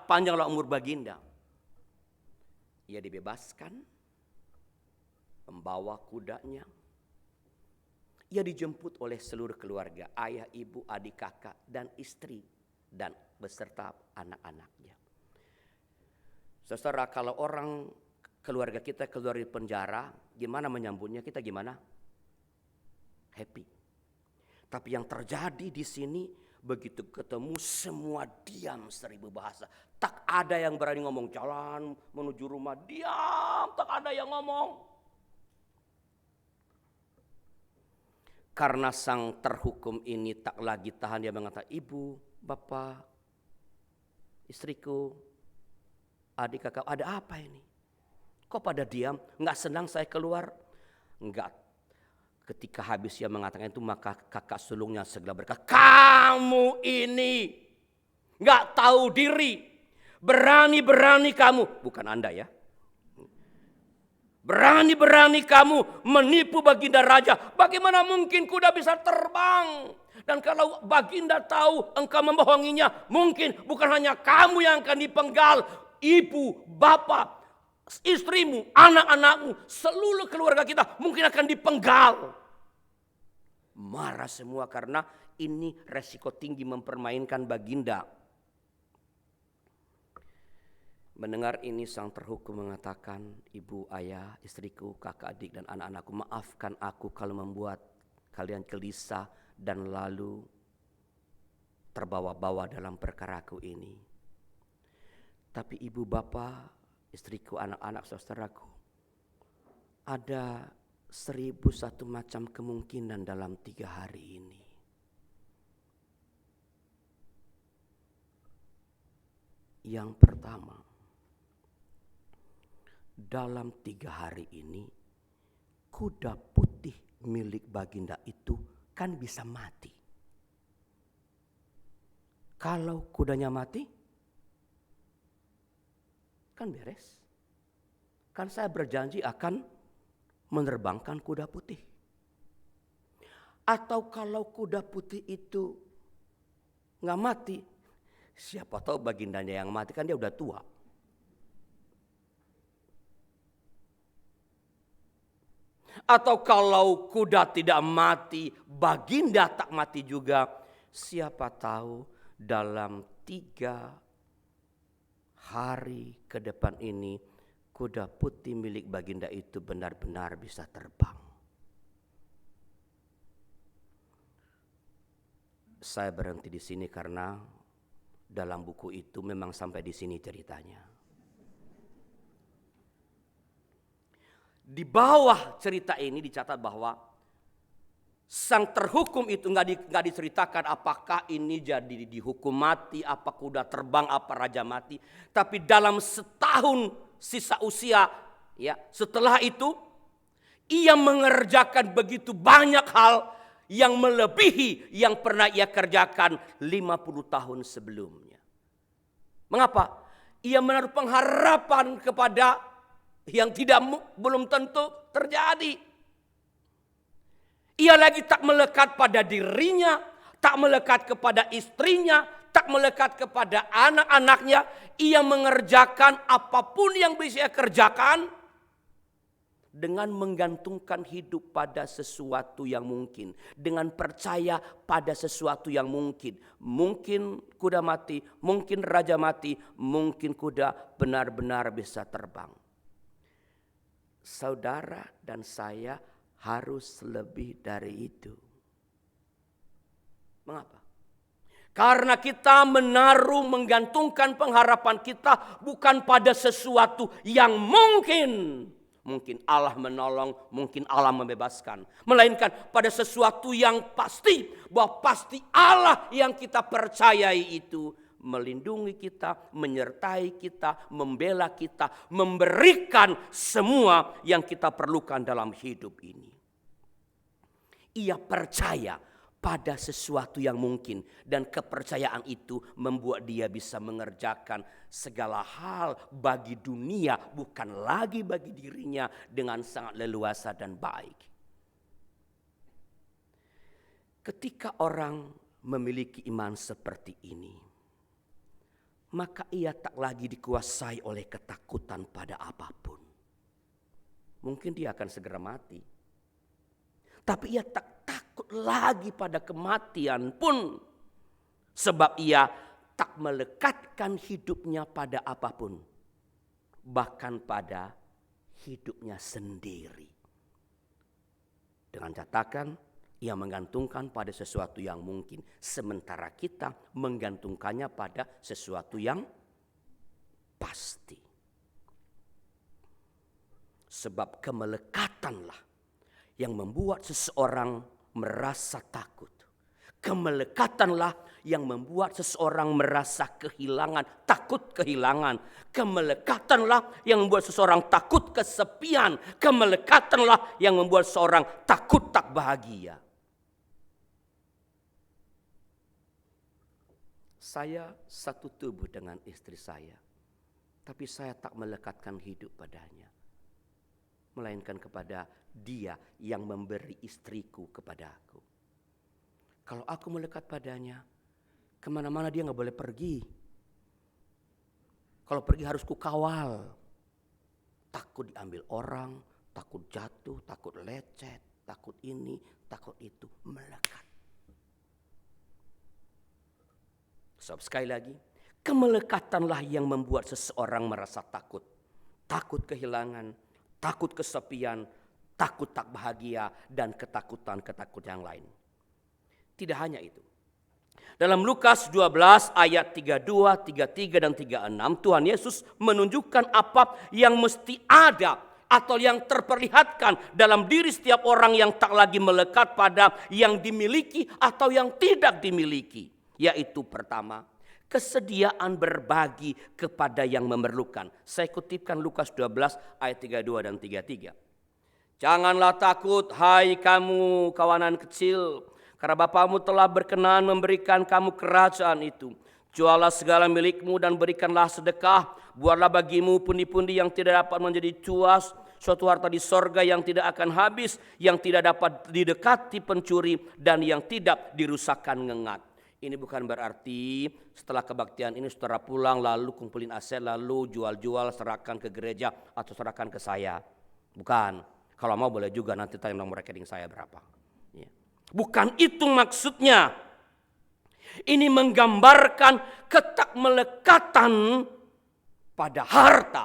panjanglah umur Baginda. Ia dibebaskan, membawa kudanya. Ia dijemput oleh seluruh keluarga, ayah, ibu, adik, kakak, dan istri, dan beserta anak-anaknya. Saudara, kalau orang keluarga kita keluar dari penjara, gimana menyambutnya? Kita gimana? Happy. Tapi yang terjadi di sini, begitu ketemu semua diam 1000 bahasa. Tak ada yang berani ngomong, jalan menuju rumah diam, tak ada yang ngomong. Karena sang terhukum ini tak lagi tahan, dia mengatakan, ibu, bapak, istriku, adik kakak, ada apa ini? Kok pada diam? Enggak senang saya keluar? Enggak. Ketika habis dia mengatakan itu, maka kakak sulungnya segera berkata, kamu ini enggak tahu diri. Berani-berani kamu, bukan Anda ya. Berani-berani kamu menipu Baginda Raja. Bagaimana mungkin kuda bisa terbang? Dan kalau Baginda tahu engkau membohonginya, mungkin bukan hanya kamu yang akan dipenggal. Ibu, bapak, istrimu, anak-anakmu, seluruh keluarga kita mungkin akan dipenggal. Marah semua karena ini resiko tinggi mempermainkan Baginda. Mendengar ini sang terhukum mengatakan, ibu, ayah, istriku, kakak, adik, dan anak-anakku, maafkan aku kalau membuat kalian gelisah dan lalu terbawa-bawa dalam perkaraku ini. Tapi ibu, bapak, istriku, anak-anak, saudaraku, ada 1001 macam kemungkinan dalam 3 hari ini. Yang pertama, dalam 3 hari ini kuda putih milik Baginda itu kan bisa mati. Kalau kudanya mati, kan beres. Kan saya berjanji akan menerbangkan kuda putih. Atau kalau kuda putih itu nggak mati, siapa tahu Bagindanya yang mati, kan dia udah tua. Atau kalau kuda tidak mati, Baginda tak mati juga. Siapa tahu dalam 3 hari ke depan ini kuda putih milik Baginda itu benar-benar bisa terbang. Saya berhenti di sini karena dalam buku itu memang sampai di sini ceritanya. Di bawah cerita ini dicatat bahwa sang terhukum itu nggak diceritakan apakah ini jadi dihukum mati, apa kuda terbang, apa raja mati. Tapi dalam setahun sisa usia, ya setelah itu ia mengerjakan begitu banyak hal yang melebihi yang pernah ia kerjakan 50 tahun sebelumnya. Mengapa? Ia menaruh pengharapan kepada yang belum tentu terjadi. Ia lagi tak melekat pada dirinya, tak melekat kepada istrinya, tak melekat kepada anak-anaknya. Ia mengerjakan apapun yang bisa ia kerjakan dengan menggantungkan hidup pada sesuatu yang mungkin, dengan percaya pada sesuatu yang mungkin. Mungkin kuda mati, mungkin raja mati, mungkin kuda benar-benar bisa terbang. Saudara dan saya harus lebih dari itu. Mengapa? Karena kita menggantungkan pengharapan kita bukan pada sesuatu yang mungkin. Mungkin Allah menolong, mungkin Allah membebaskan. Melainkan pada sesuatu yang pasti. Bahwa pasti Allah yang kita percayai itu melindungi kita, menyertai kita, membela kita, memberikan semua yang kita perlukan dalam hidup ini. Ia percaya pada sesuatu yang mungkin, dan kepercayaan itu membuat dia bisa mengerjakan segala hal bagi dunia, bukan lagi bagi dirinya, dengan sangat leluasa dan baik. Ketika orang memiliki iman seperti ini, maka ia tak lagi dikuasai oleh ketakutan pada apapun. Mungkin dia akan segera mati. Tapi ia tak takut lagi pada kematian pun. Sebab ia tak melekatkan hidupnya pada apapun. Bahkan pada hidupnya sendiri. Dengan catatan, ia menggantungkan pada sesuatu yang mungkin. Sementara kita menggantungkannya pada sesuatu yang pasti. Sebab kemelekatanlah yang membuat seseorang merasa takut. Kemelekatanlah yang membuat seseorang merasa kehilangan, takut kehilangan. Kemelekatanlah yang membuat seseorang takut kesepian. Kemelekatanlah yang membuat seseorang takut tak bahagia. Saya satu tubuh dengan istri saya, tapi saya tak melekatkan hidup padanya. Melainkan kepada dia yang memberi istriku kepada aku. Kalau aku melekat padanya, kemana-mana dia gak boleh pergi. Kalau pergi harus kukawal. Takut diambil orang, takut jatuh, takut lecet, takut ini, takut itu. Melekat. Sebab sekali lagi, kemelekatanlah yang membuat seseorang merasa takut. Takut kehilangan, takut kesepian, takut tak bahagia, dan ketakutan-ketakutan yang lain. Tidak hanya itu. Dalam Lukas 12 ayat 32, 33, dan 36, Tuhan Yesus menunjukkan apa yang mesti ada atau yang terperlihatkan dalam diri setiap orang yang tak lagi melekat pada yang dimiliki atau yang tidak dimiliki. Yaitu pertama, kesediaan berbagi kepada yang memerlukan. Saya kutipkan Lukas 12 ayat 32 dan 33. Janganlah takut, hai kamu kawanan kecil, karena Bapamu telah berkenan memberikan kamu kerajaan itu. Jualah segala milikmu dan berikanlah sedekah. Buatlah bagimu pundi-pundi yang tidak dapat menjadi cuas, suatu harta di sorga yang tidak akan habis, yang tidak dapat didekati pencuri, dan yang tidak dirusakkan ngengat. Ini bukan berarti setelah kebaktian ini saudara pulang lalu kumpulin aset lalu jual-jual serahkan ke gereja atau serahkan ke saya. Bukan. Kalau mau boleh juga nanti tanya nomor rekening saya berapa. Ya. Bukan itu maksudnya. Ini menggambarkan ketakmelekatan pada harta.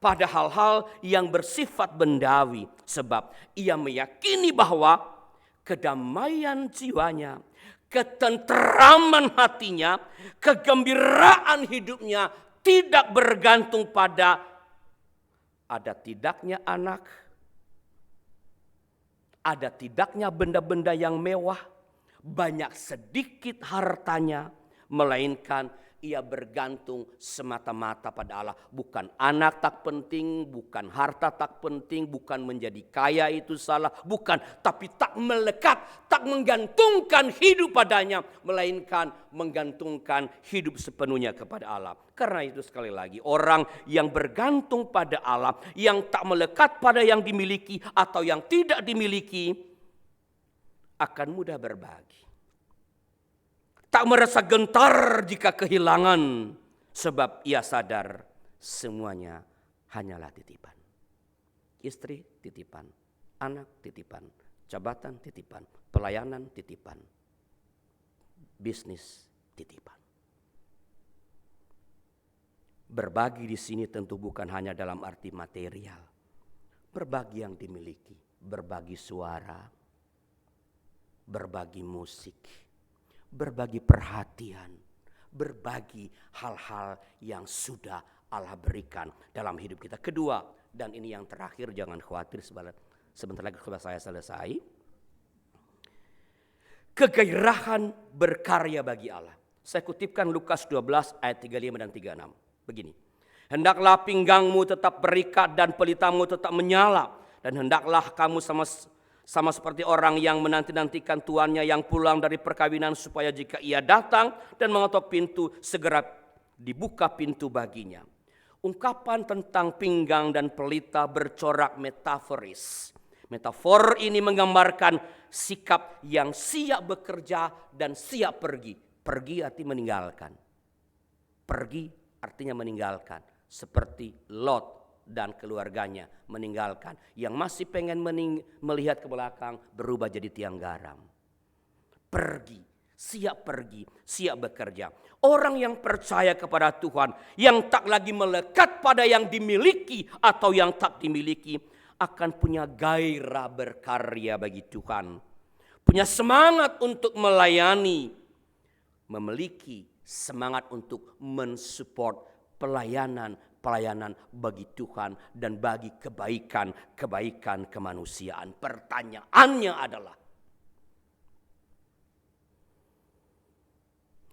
Pada hal-hal yang bersifat bendawi. Sebab ia meyakini bahwa kedamaian jiwanya, ketenteraman hatinya, kegembiraan hidupnya tidak bergantung pada ada tidaknya anak, ada tidaknya benda-benda yang mewah, banyak sedikit hartanya, melainkan ia bergantung semata-mata pada Allah. Bukan anak tak penting, bukan harta tak penting, bukan menjadi kaya itu salah, bukan, tapi tak melekat, tak menggantungkan hidup padanya, melainkan menggantungkan hidup sepenuhnya kepada Allah. Karena itu sekali lagi, orang yang bergantung pada Allah, yang tak melekat pada yang dimiliki atau yang tidak dimiliki, akan mudah berbagi. Tak merasa gentar jika kehilangan, sebab ia sadar semuanya hanyalah titipan. Istri titipan, anak titipan, jabatan titipan, pelayanan titipan, bisnis titipan. Berbagi di sini tentu bukan hanya dalam arti material. Berbagi yang dimiliki, berbagi suara, berbagi musik, berbagi perhatian, berbagi hal-hal yang sudah Allah berikan dalam hidup kita. Kedua, dan ini yang terakhir, jangan khawatir, sebentar lagi saya selesai. Kegairahan berkarya bagi Allah. Saya kutipkan Lukas 12 ayat 35 dan 36. Begini. Hendaklah pinggangmu tetap berikat dan pelitamu tetap menyala. Dan hendaklah kamu sama seperti orang yang menanti-nantikan tuannya yang pulang dari perkawinan, supaya jika ia datang dan mengetok pintu, segera dibuka pintu baginya. Ungkapan tentang pinggang dan pelita bercorak metaforis. Metafor ini menggambarkan sikap yang siap bekerja dan siap pergi. Pergi artinya meninggalkan. Pergi artinya meninggalkan. Seperti Lot dan keluarganya meninggalkan. Yang masih pengen melihat ke belakang, berubah jadi tiang garam. Pergi, siap bekerja. Orang yang percaya kepada Tuhan, yang tak lagi melekat pada yang dimiliki atau yang tak dimiliki, akan punya gairah berkarya bagi Tuhan. Punya semangat untuk melayani, memiliki semangat untuk mensupport pelayanan bagi Tuhan dan bagi kebaikan kemanusiaan. Pertanyaannya adalah,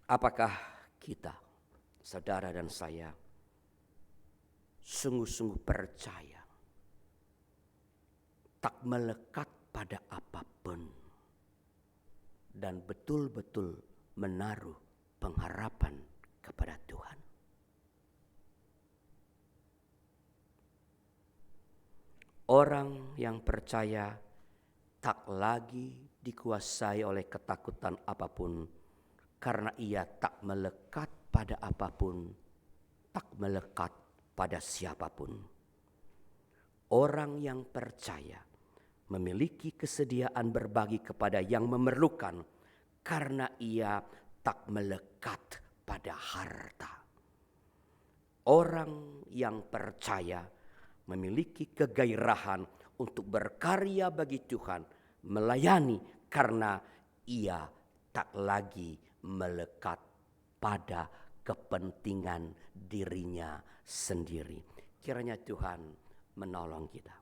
apakah kita, saudara dan saya, sungguh-sungguh percaya, tak melekat pada apapun, dan betul-betul menaruh pengharapan kepada Tuhan? Orang yang percaya tak lagi dikuasai oleh ketakutan apapun, karena ia tak melekat pada apapun, tak melekat pada siapapun. Orang yang percaya memiliki kesediaan berbagi kepada yang memerlukan, karena ia tak melekat pada harta. Orang yang percaya memiliki kegairahan untuk berkarya bagi Tuhan, melayani, karena ia tak lagi melekat pada kepentingan dirinya sendiri. Kiranya Tuhan menolong kita.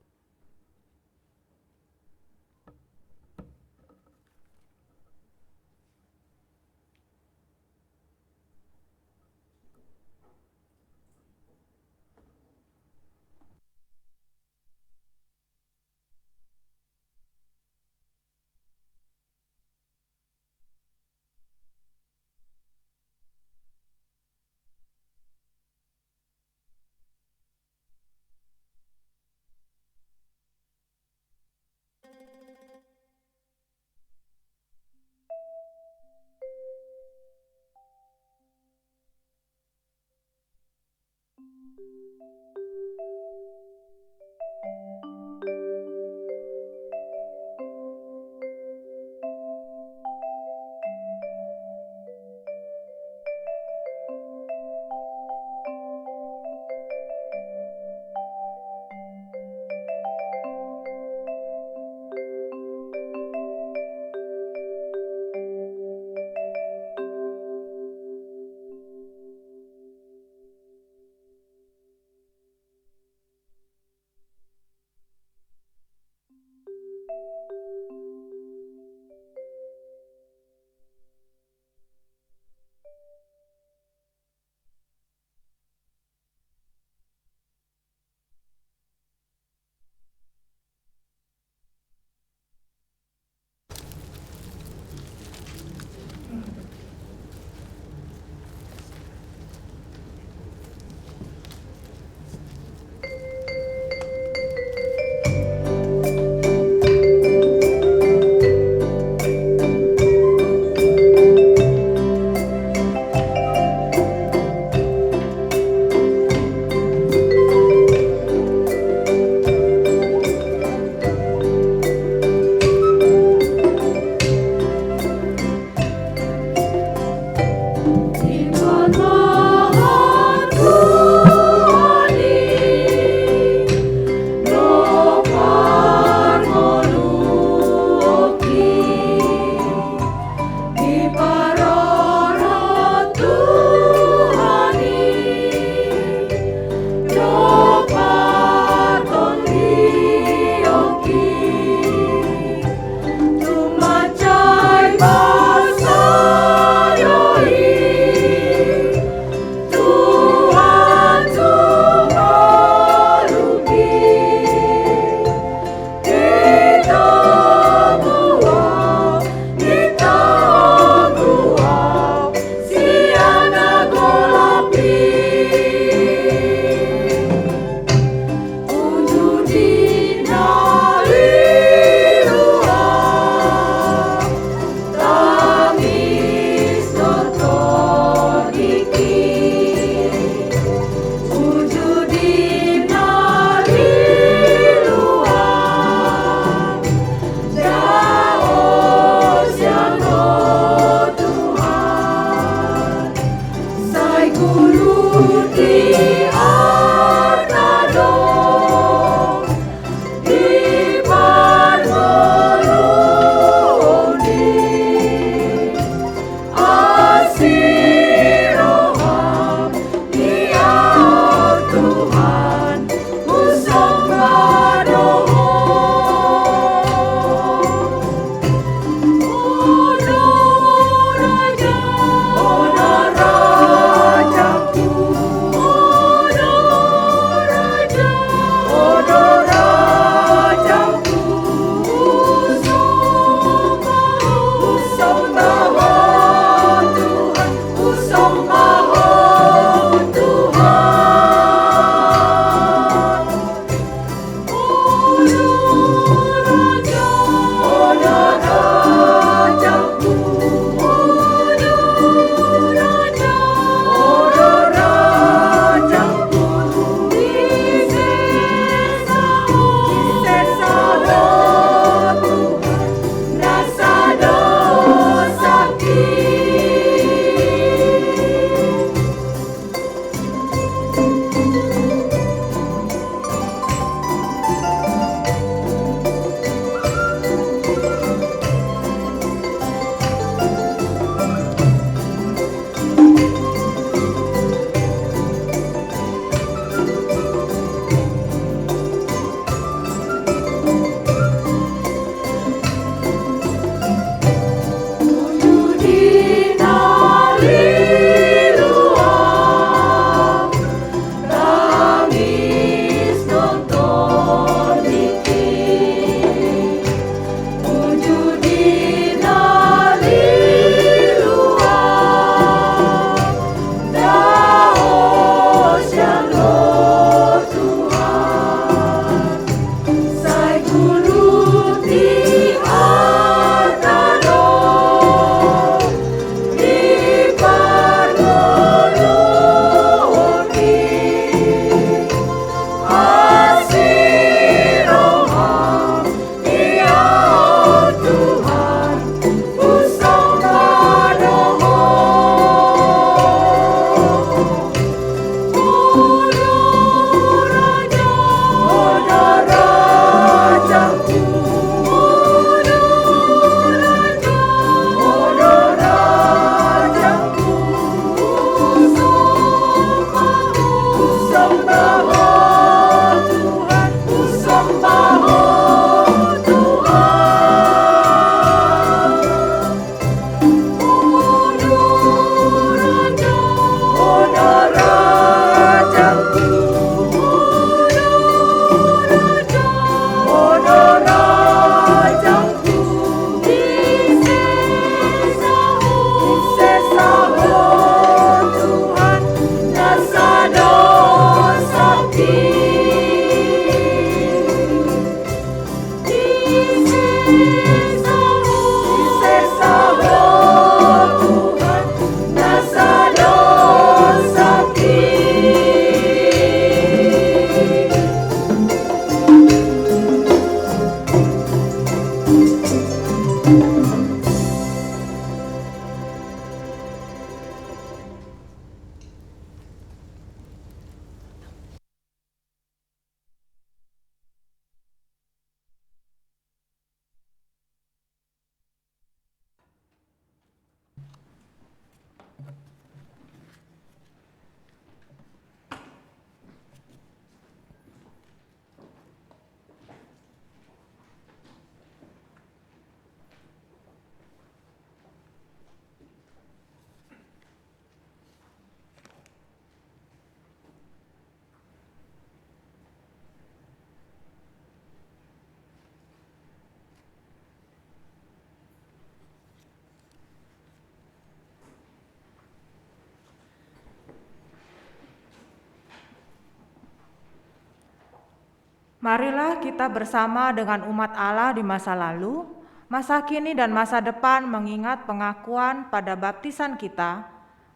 Marilah kita bersama dengan umat Allah di masa lalu, masa kini dan masa depan mengingat pengakuan pada baptisan kita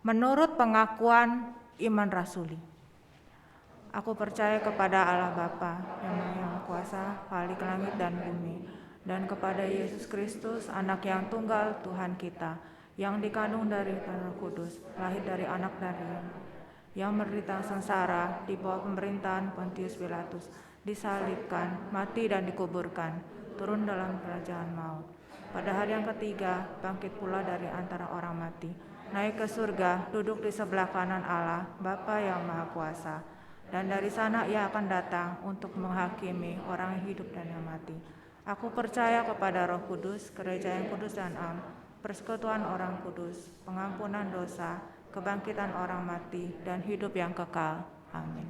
menurut pengakuan iman rasuli. Aku percaya kepada Allah Bapa yang Maha Kuasa, Khalik langit dan bumi, dan kepada Yesus Kristus, Anak yang tunggal Tuhan kita, yang dikandung dari Roh Kudus, lahir dari anak Maria, yang menderita sengsara di bawah pemerintahan Pontius Pilatus, disalibkan, mati dan dikuburkan, turun dalam kerajaan maut. Pada hari yang ketiga, bangkit pula dari antara orang mati, naik ke surga, duduk di sebelah kanan Allah, Bapa yang Maha Kuasa. Dan dari sana ia akan datang untuk menghakimi orang yang hidup dan yang mati. Aku percaya kepada Roh Kudus, gereja yang kudus dan am, persekutuan orang kudus, pengampunan dosa, kebangkitan orang mati, dan hidup yang kekal. Amin.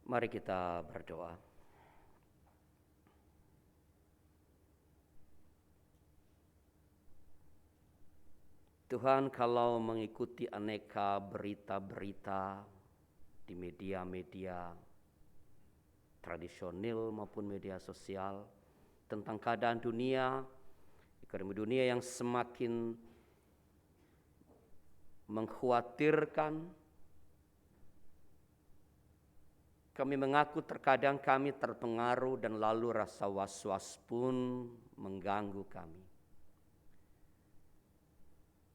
Mari kita berdoa. Tuhan, kalau mengikuti aneka berita-berita di media-media tradisional maupun media sosial tentang keadaan dunia, ekonomi dunia yang semakin mengkhawatirkan, kami mengaku terkadang kami terpengaruh dan lalu rasa was-was pun mengganggu kami.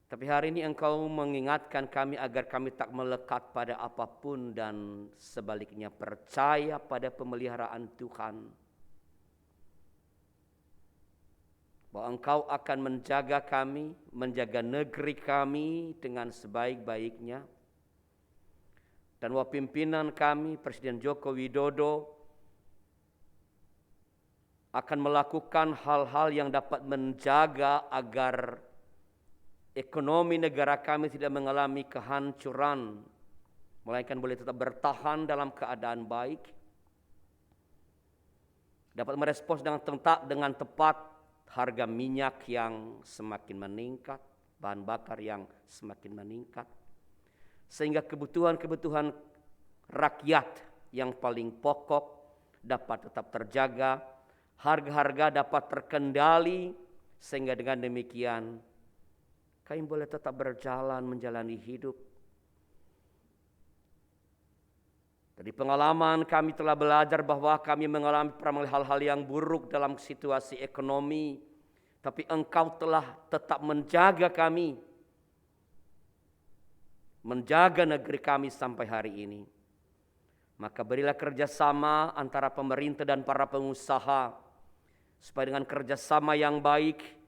Tapi hari ini Engkau mengingatkan kami agar kami tak melekat pada apapun dan sebaliknya percaya pada pemeliharaan Tuhan. Bahwa Engkau akan menjaga kami, menjaga negeri kami dengan sebaik-baiknya. Dan bahwa pimpinan kami, Presiden Joko Widodo, akan melakukan hal-hal yang dapat menjaga agar ekonomi negara kami tidak mengalami kehancuran, melainkan boleh tetap bertahan dalam keadaan baik, dapat merespons dengan tepat harga minyak yang semakin meningkat, bahan bakar yang semakin meningkat, sehingga kebutuhan-kebutuhan rakyat yang paling pokok dapat tetap terjaga, harga-harga dapat terkendali, sehingga dengan demikian kami boleh tetap berjalan menjalani hidup. Dari pengalaman kami telah belajar bahwa kami mengalami hal-hal yang buruk dalam situasi ekonomi, tapi Engkau telah tetap menjaga kami, menjaga negeri kami sampai hari ini. Maka berilah kerjasama antara pemerintah dan para pengusaha, supaya dengan kerjasama yang baik,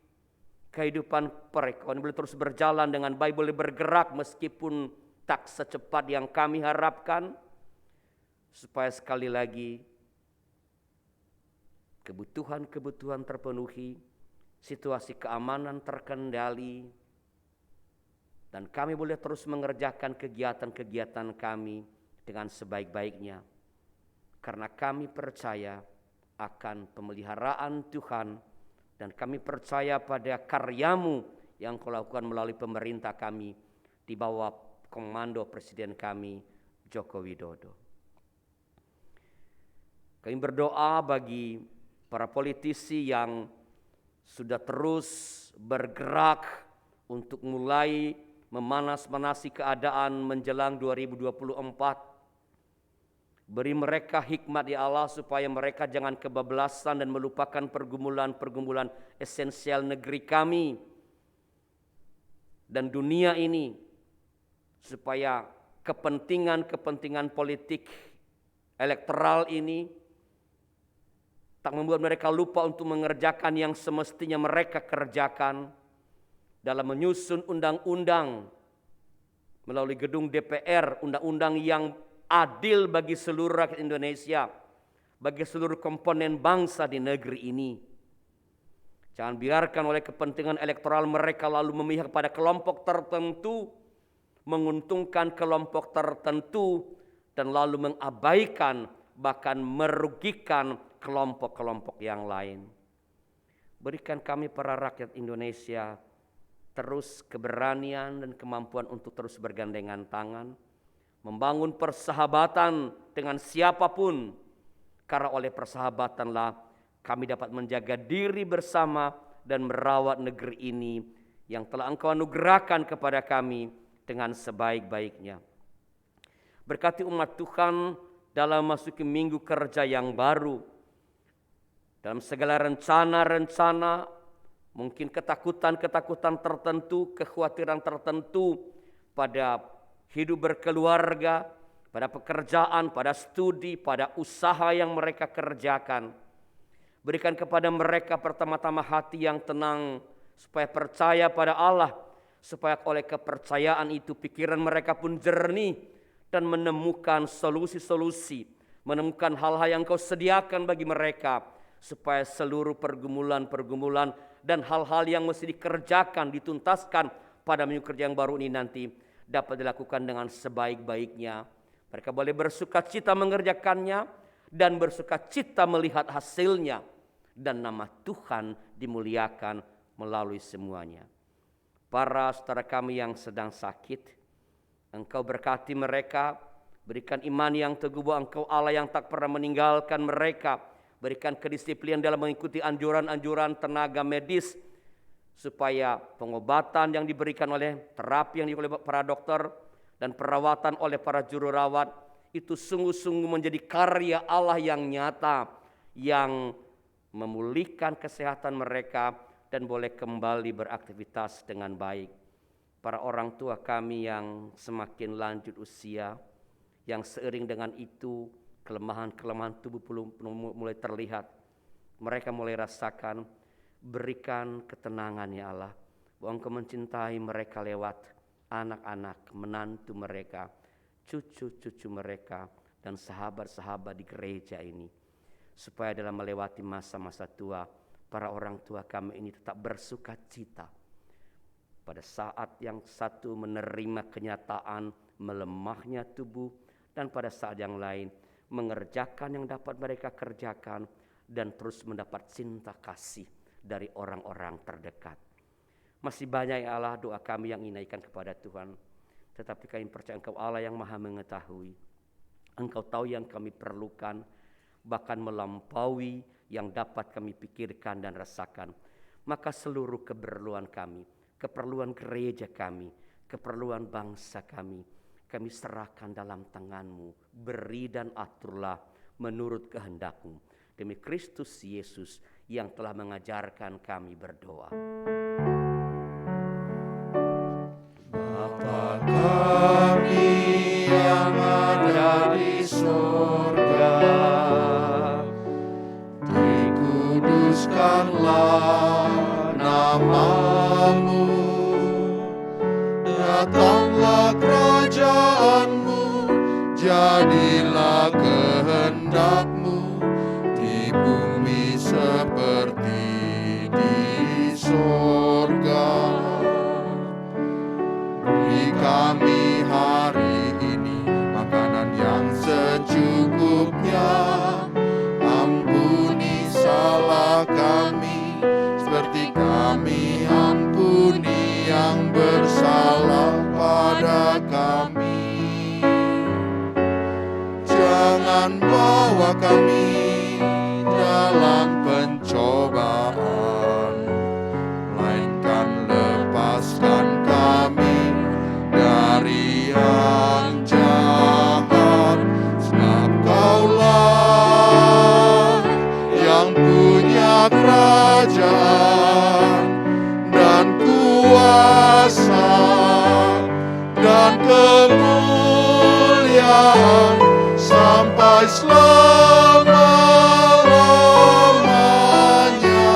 kehidupan perekonomian boleh terus berjalan dengan baik, boleh bergerak meskipun tak secepat yang kami harapkan, supaya sekali lagi kebutuhan-kebutuhan terpenuhi, situasi keamanan terkendali, dan kami boleh terus mengerjakan kegiatan-kegiatan kami dengan sebaik-baiknya. Karena kami percaya akan pemeliharaan Tuhan, dan kami percaya pada karya-Mu yang Kau lakukan melalui pemerintah kami di bawah komando Presiden kami, Joko Widodo. Kami berdoa bagi para politisi yang sudah terus bergerak untuk mulai memanas-manasi keadaan menjelang 2024. Beri mereka hikmat ya Allah supaya mereka jangan kebablasan dan melupakan pergumulan-pergumulan esensial negeri kami dan dunia ini, supaya kepentingan-kepentingan politik elektoral ini tak membuat mereka lupa untuk mengerjakan yang semestinya mereka kerjakan dalam menyusun undang-undang melalui gedung DPR, undang-undang yang adil bagi seluruh rakyat Indonesia, bagi seluruh komponen bangsa di negeri ini. Jangan biarkan oleh kepentingan elektoral mereka lalu memihak pada kelompok tertentu, menguntungkan kelompok tertentu, dan lalu mengabaikan bahkan merugikan kelompok-kelompok yang lain. Berikan kami para rakyat Indonesia terus keberanian dan kemampuan untuk terus bergandengan tangan, membangun persahabatan dengan siapapun, karena oleh persahabatanlah kami dapat menjaga diri bersama dan merawat negeri ini yang telah Engkau anugerahkan kepada kami dengan sebaik-baiknya. Berkati umat Tuhan dalam memasuki minggu kerja yang baru, dalam segala rencana-rencana, mungkin ketakutan-ketakutan tertentu, kekhawatiran tertentu pada hidup berkeluarga, pada pekerjaan, pada studi, pada usaha yang mereka kerjakan. Berikan kepada mereka pertama-tama hati yang tenang, supaya percaya pada Allah, supaya oleh kepercayaan itu pikiran mereka pun jernih dan menemukan solusi-solusi, menemukan hal-hal yang Kau sediakan bagi mereka, supaya seluruh pergumulan-pergumulan dan hal-hal yang mesti dikerjakan, dituntaskan pada minggu kerja yang baru ini nanti dapat dilakukan dengan sebaik-baiknya. Mereka boleh bersukacita mengerjakannya dan bersukacita melihat hasilnya, dan nama Tuhan dimuliakan melalui semuanya. Para saudara kami yang sedang sakit, Engkau berkati mereka, berikan iman yang teguh bahwa Engkau Allah yang tak pernah meninggalkan mereka. Berikan kedisiplinan dalam mengikuti anjuran-anjuran tenaga medis, supaya pengobatan yang diberikan oleh terapi yang diberikan oleh para dokter dan perawatan oleh para juru rawat itu sungguh-sungguh menjadi karya Allah yang nyata, yang memulihkan kesehatan mereka dan boleh kembali beraktivitas dengan baik. Para orang tua kami yang semakin lanjut usia, yang seiring dengan itu kelemahan-kelemahan tubuh mulai terlihat, mereka mulai rasakan, berikan ketenangan ya Allah, bahwa Engkau mencintai mereka lewat anak-anak, menantu mereka, cucu-cucu mereka, dan sahabat-sahabat di gereja ini, supaya dalam melewati masa-masa tua, para orang tua kami ini tetap bersuka cita. Pada saat yang satu menerima kenyataan melemahnya tubuh, dan pada saat yang lain mengerjakan yang dapat mereka kerjakan, dan terus mendapat cinta kasih dari orang-orang terdekat. Masih banyak ya Allah doa kami yang dinaikkan kepada Tuhan, tetapi kami percaya Engkau Allah yang maha mengetahui. Engkau tahu yang kami perlukan, bahkan melampaui yang dapat kami pikirkan dan rasakan. Maka seluruh keperluan kami, keperluan gereja kami, keperluan bangsa kami serahkan dalam tangan-Mu. Beri dan aturlah menurut kehendak-Mu. Demi Kristus Yesus yang telah mengajarkan kami berdoa. Bapa kami yang ada di surga, dikuduskanlah nama-Mu, datanglah kerajaan-Mu, jadilah kehendak-Mu di bumi seperti di surga. Beri kami hari ini makanan yang secukupnya, ampuni salah kami seperti kami ampuni yang bersalah pada kami. Jangan bawa kami dalam pencobaan, melainkan lepaskan kami dari yang jahat. Sebab Kaulah yang punya kerajaan dan kuasa dan kemuliaan sampai selama-lamanya.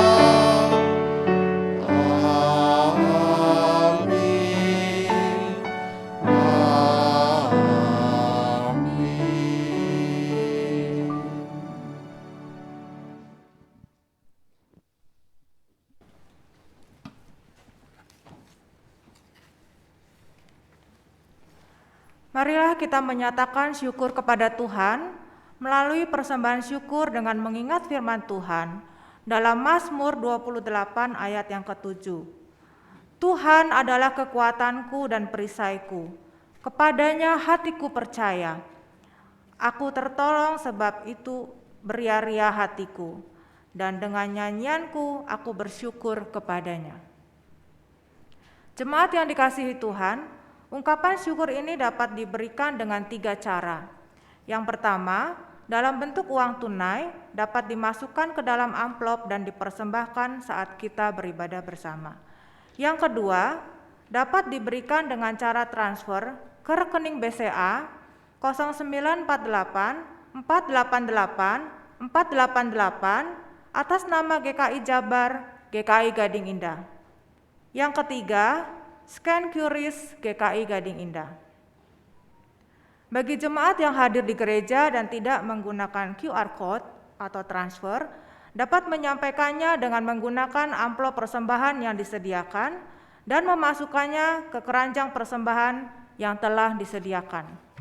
Amin. Amin. Marilah kita menyatakan syukur kepada Tuhan melalui persembahan syukur dengan mengingat firman Tuhan dalam Mazmur 28 ayat yang ke-7. Tuhan adalah kekuatanku dan perisaiku, kepadanya hatiku percaya. Aku tertolong sebab itu beria-ria hatiku, dan dengan nyanyianku aku bersyukur kepadanya. Jemaat yang dikasihi Tuhan, ungkapan syukur ini dapat diberikan dengan 3 cara. Yang pertama, dalam bentuk uang tunai dapat dimasukkan ke dalam amplop dan dipersembahkan saat kita beribadah bersama. Yang kedua, dapat diberikan dengan cara transfer ke rekening BCA 0948 488 488 atas nama GKI Jabar, GKI Gading Indah. Yang ketiga, scan QRIS GKI Gading Indah. Bagi jemaat yang hadir di gereja dan tidak menggunakan QR Code atau transfer, dapat menyampaikannya dengan menggunakan amplop persembahan yang disediakan dan memasukkannya ke keranjang persembahan yang telah disediakan.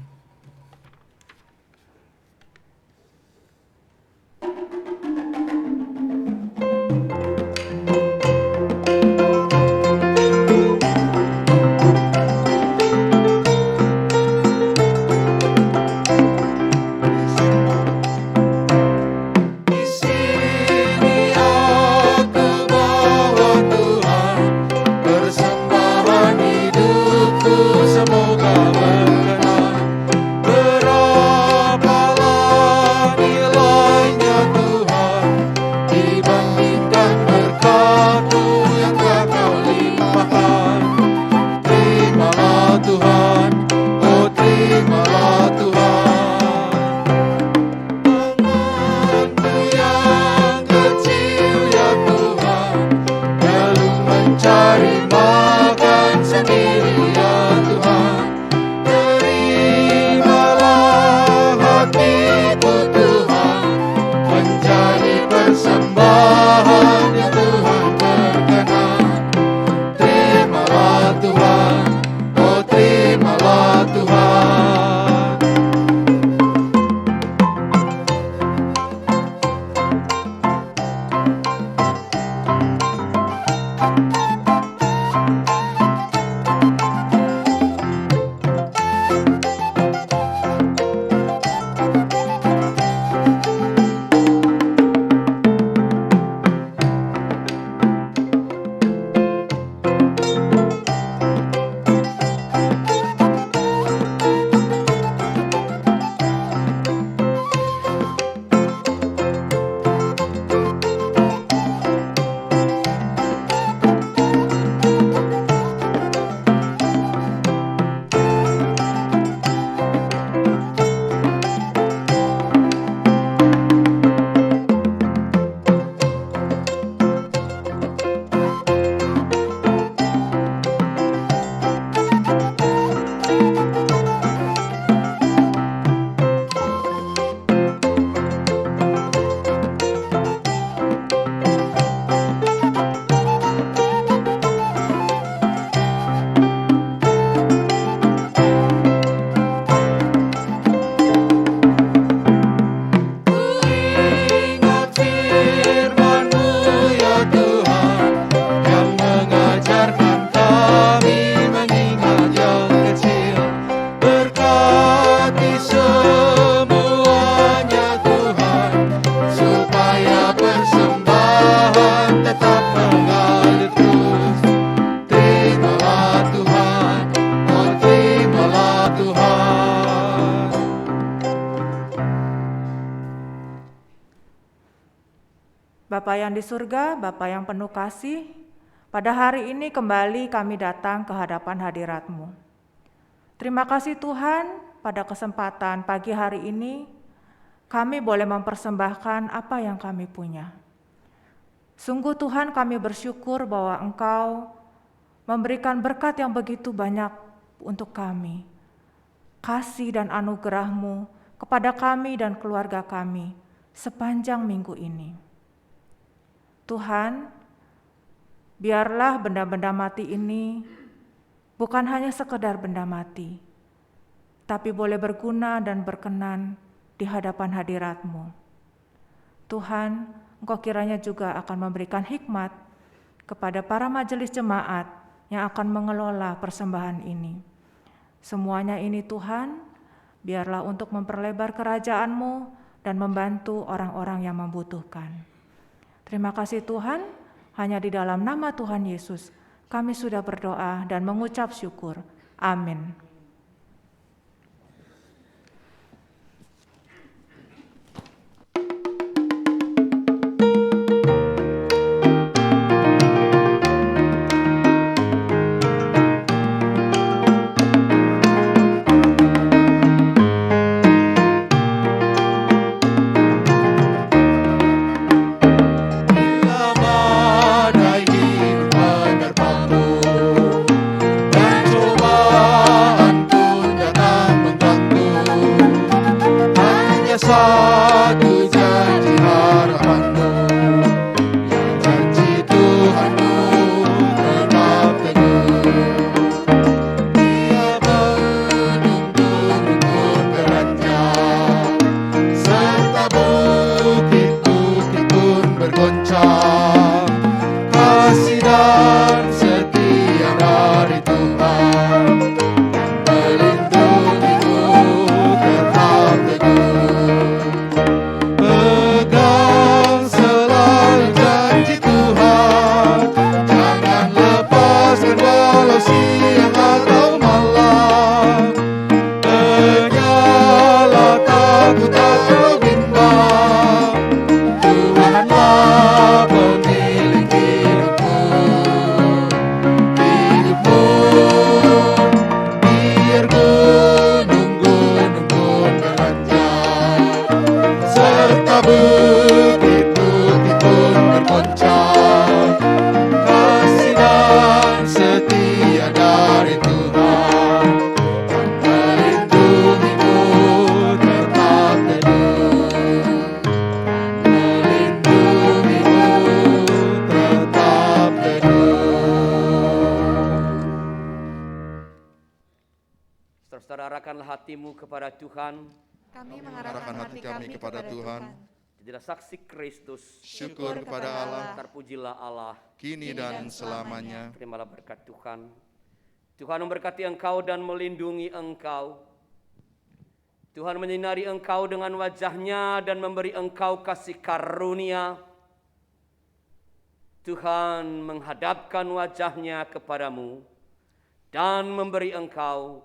Bapa yang di surga, Bapa yang penuh kasih, pada hari ini kembali kami datang ke hadapan hadirat-Mu. Terima kasih Tuhan, pada kesempatan pagi hari ini, kami boleh mempersembahkan apa yang kami punya. Sungguh Tuhan, kami bersyukur bahwa Engkau memberikan berkat yang begitu banyak untuk kami. Kasih dan anugerah-Mu kepada kami dan keluarga kami sepanjang minggu ini. Tuhan, biarlah benda-benda mati ini bukan hanya sekedar benda mati, tapi boleh berguna dan berkenan di hadapan hadirat-Mu. Tuhan, Engkau kiranya juga akan memberikan hikmat kepada para majelis jemaat yang akan mengelola persembahan ini. Semuanya ini Tuhan, biarlah untuk memperlebar kerajaan-Mu dan membantu orang-orang yang membutuhkan. Terima kasih Tuhan, hanya di dalam nama Tuhan Yesus kami sudah berdoa dan mengucap syukur. Amin. Satu janji harapanmu, yang janji Tuhanmu tetap teguh. Dia menunggu rumput beranjak, serta bukit-bukit pun bergoncang. Kasih dan setia dari Tuhan melindungimu tetap teguh. Pegang selalu janji Tuhan, jangan lepaskan walau siang atau malam. Hanyalah takut atau bimbang, Tuhanlah pemilik hidupmu. Biar gunung-gunung pun beranjak, serta bukit-bukit pun bergoncang. Kasih dan setia dari Tuhan yang melindungimu tetap teguh. Melindungimu tetap teguh. Saudara-saudara, arahkanlah hatimu kepada Tuhan. Kami mengarahkan hati kami kepada Tuhan. Jadilah saksi Kristus. Syukur kepada Allah, Terpujilah Allah. kini dan selamanya. Terimalah berkat Tuhan. Tuhan memberkati engkau dan melindungi engkau. Tuhan menyinari engkau dengan wajah-Nya dan memberi engkau kasih karunia. Tuhan menghadapkan wajah-Nya kepadamu dan memberi engkau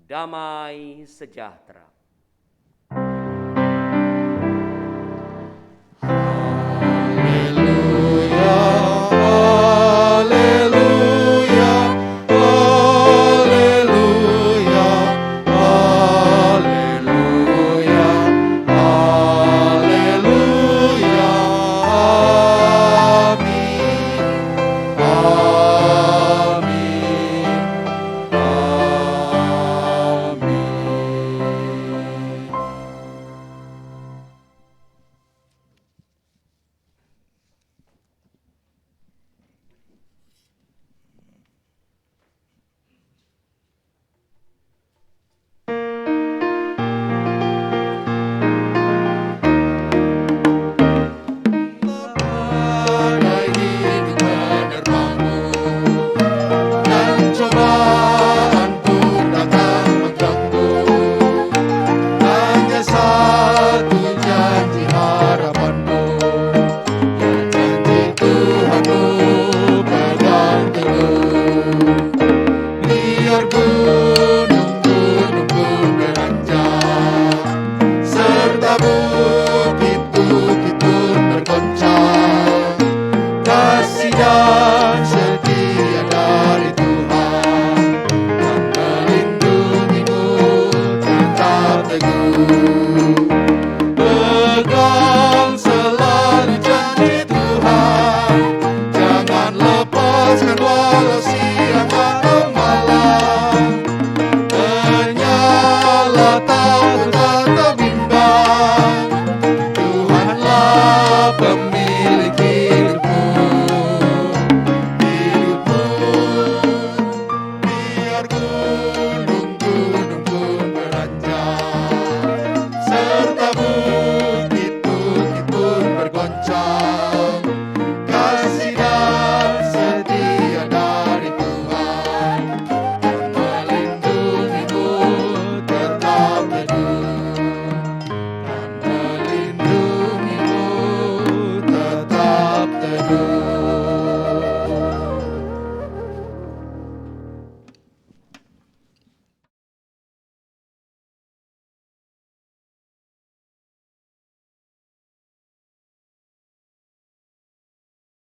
damai sejahtera. Haleluya, haleluya, haleluya, haleluya, haleluya, amin, amin, amin. Badai hidup menerpamu, dan cobaan pun datang mengganggu. Hanya satu janji harapanmu, yang janji Tuhanmu pegang teguh. Biar gunung-gunung pun beranjak, serta bukit-bukit pun bergoncang. Kasih dan setia dari Tuhan yang melindungimu tetap teguh. Pegang selalu janji Tuhan, jangan lepaskan walau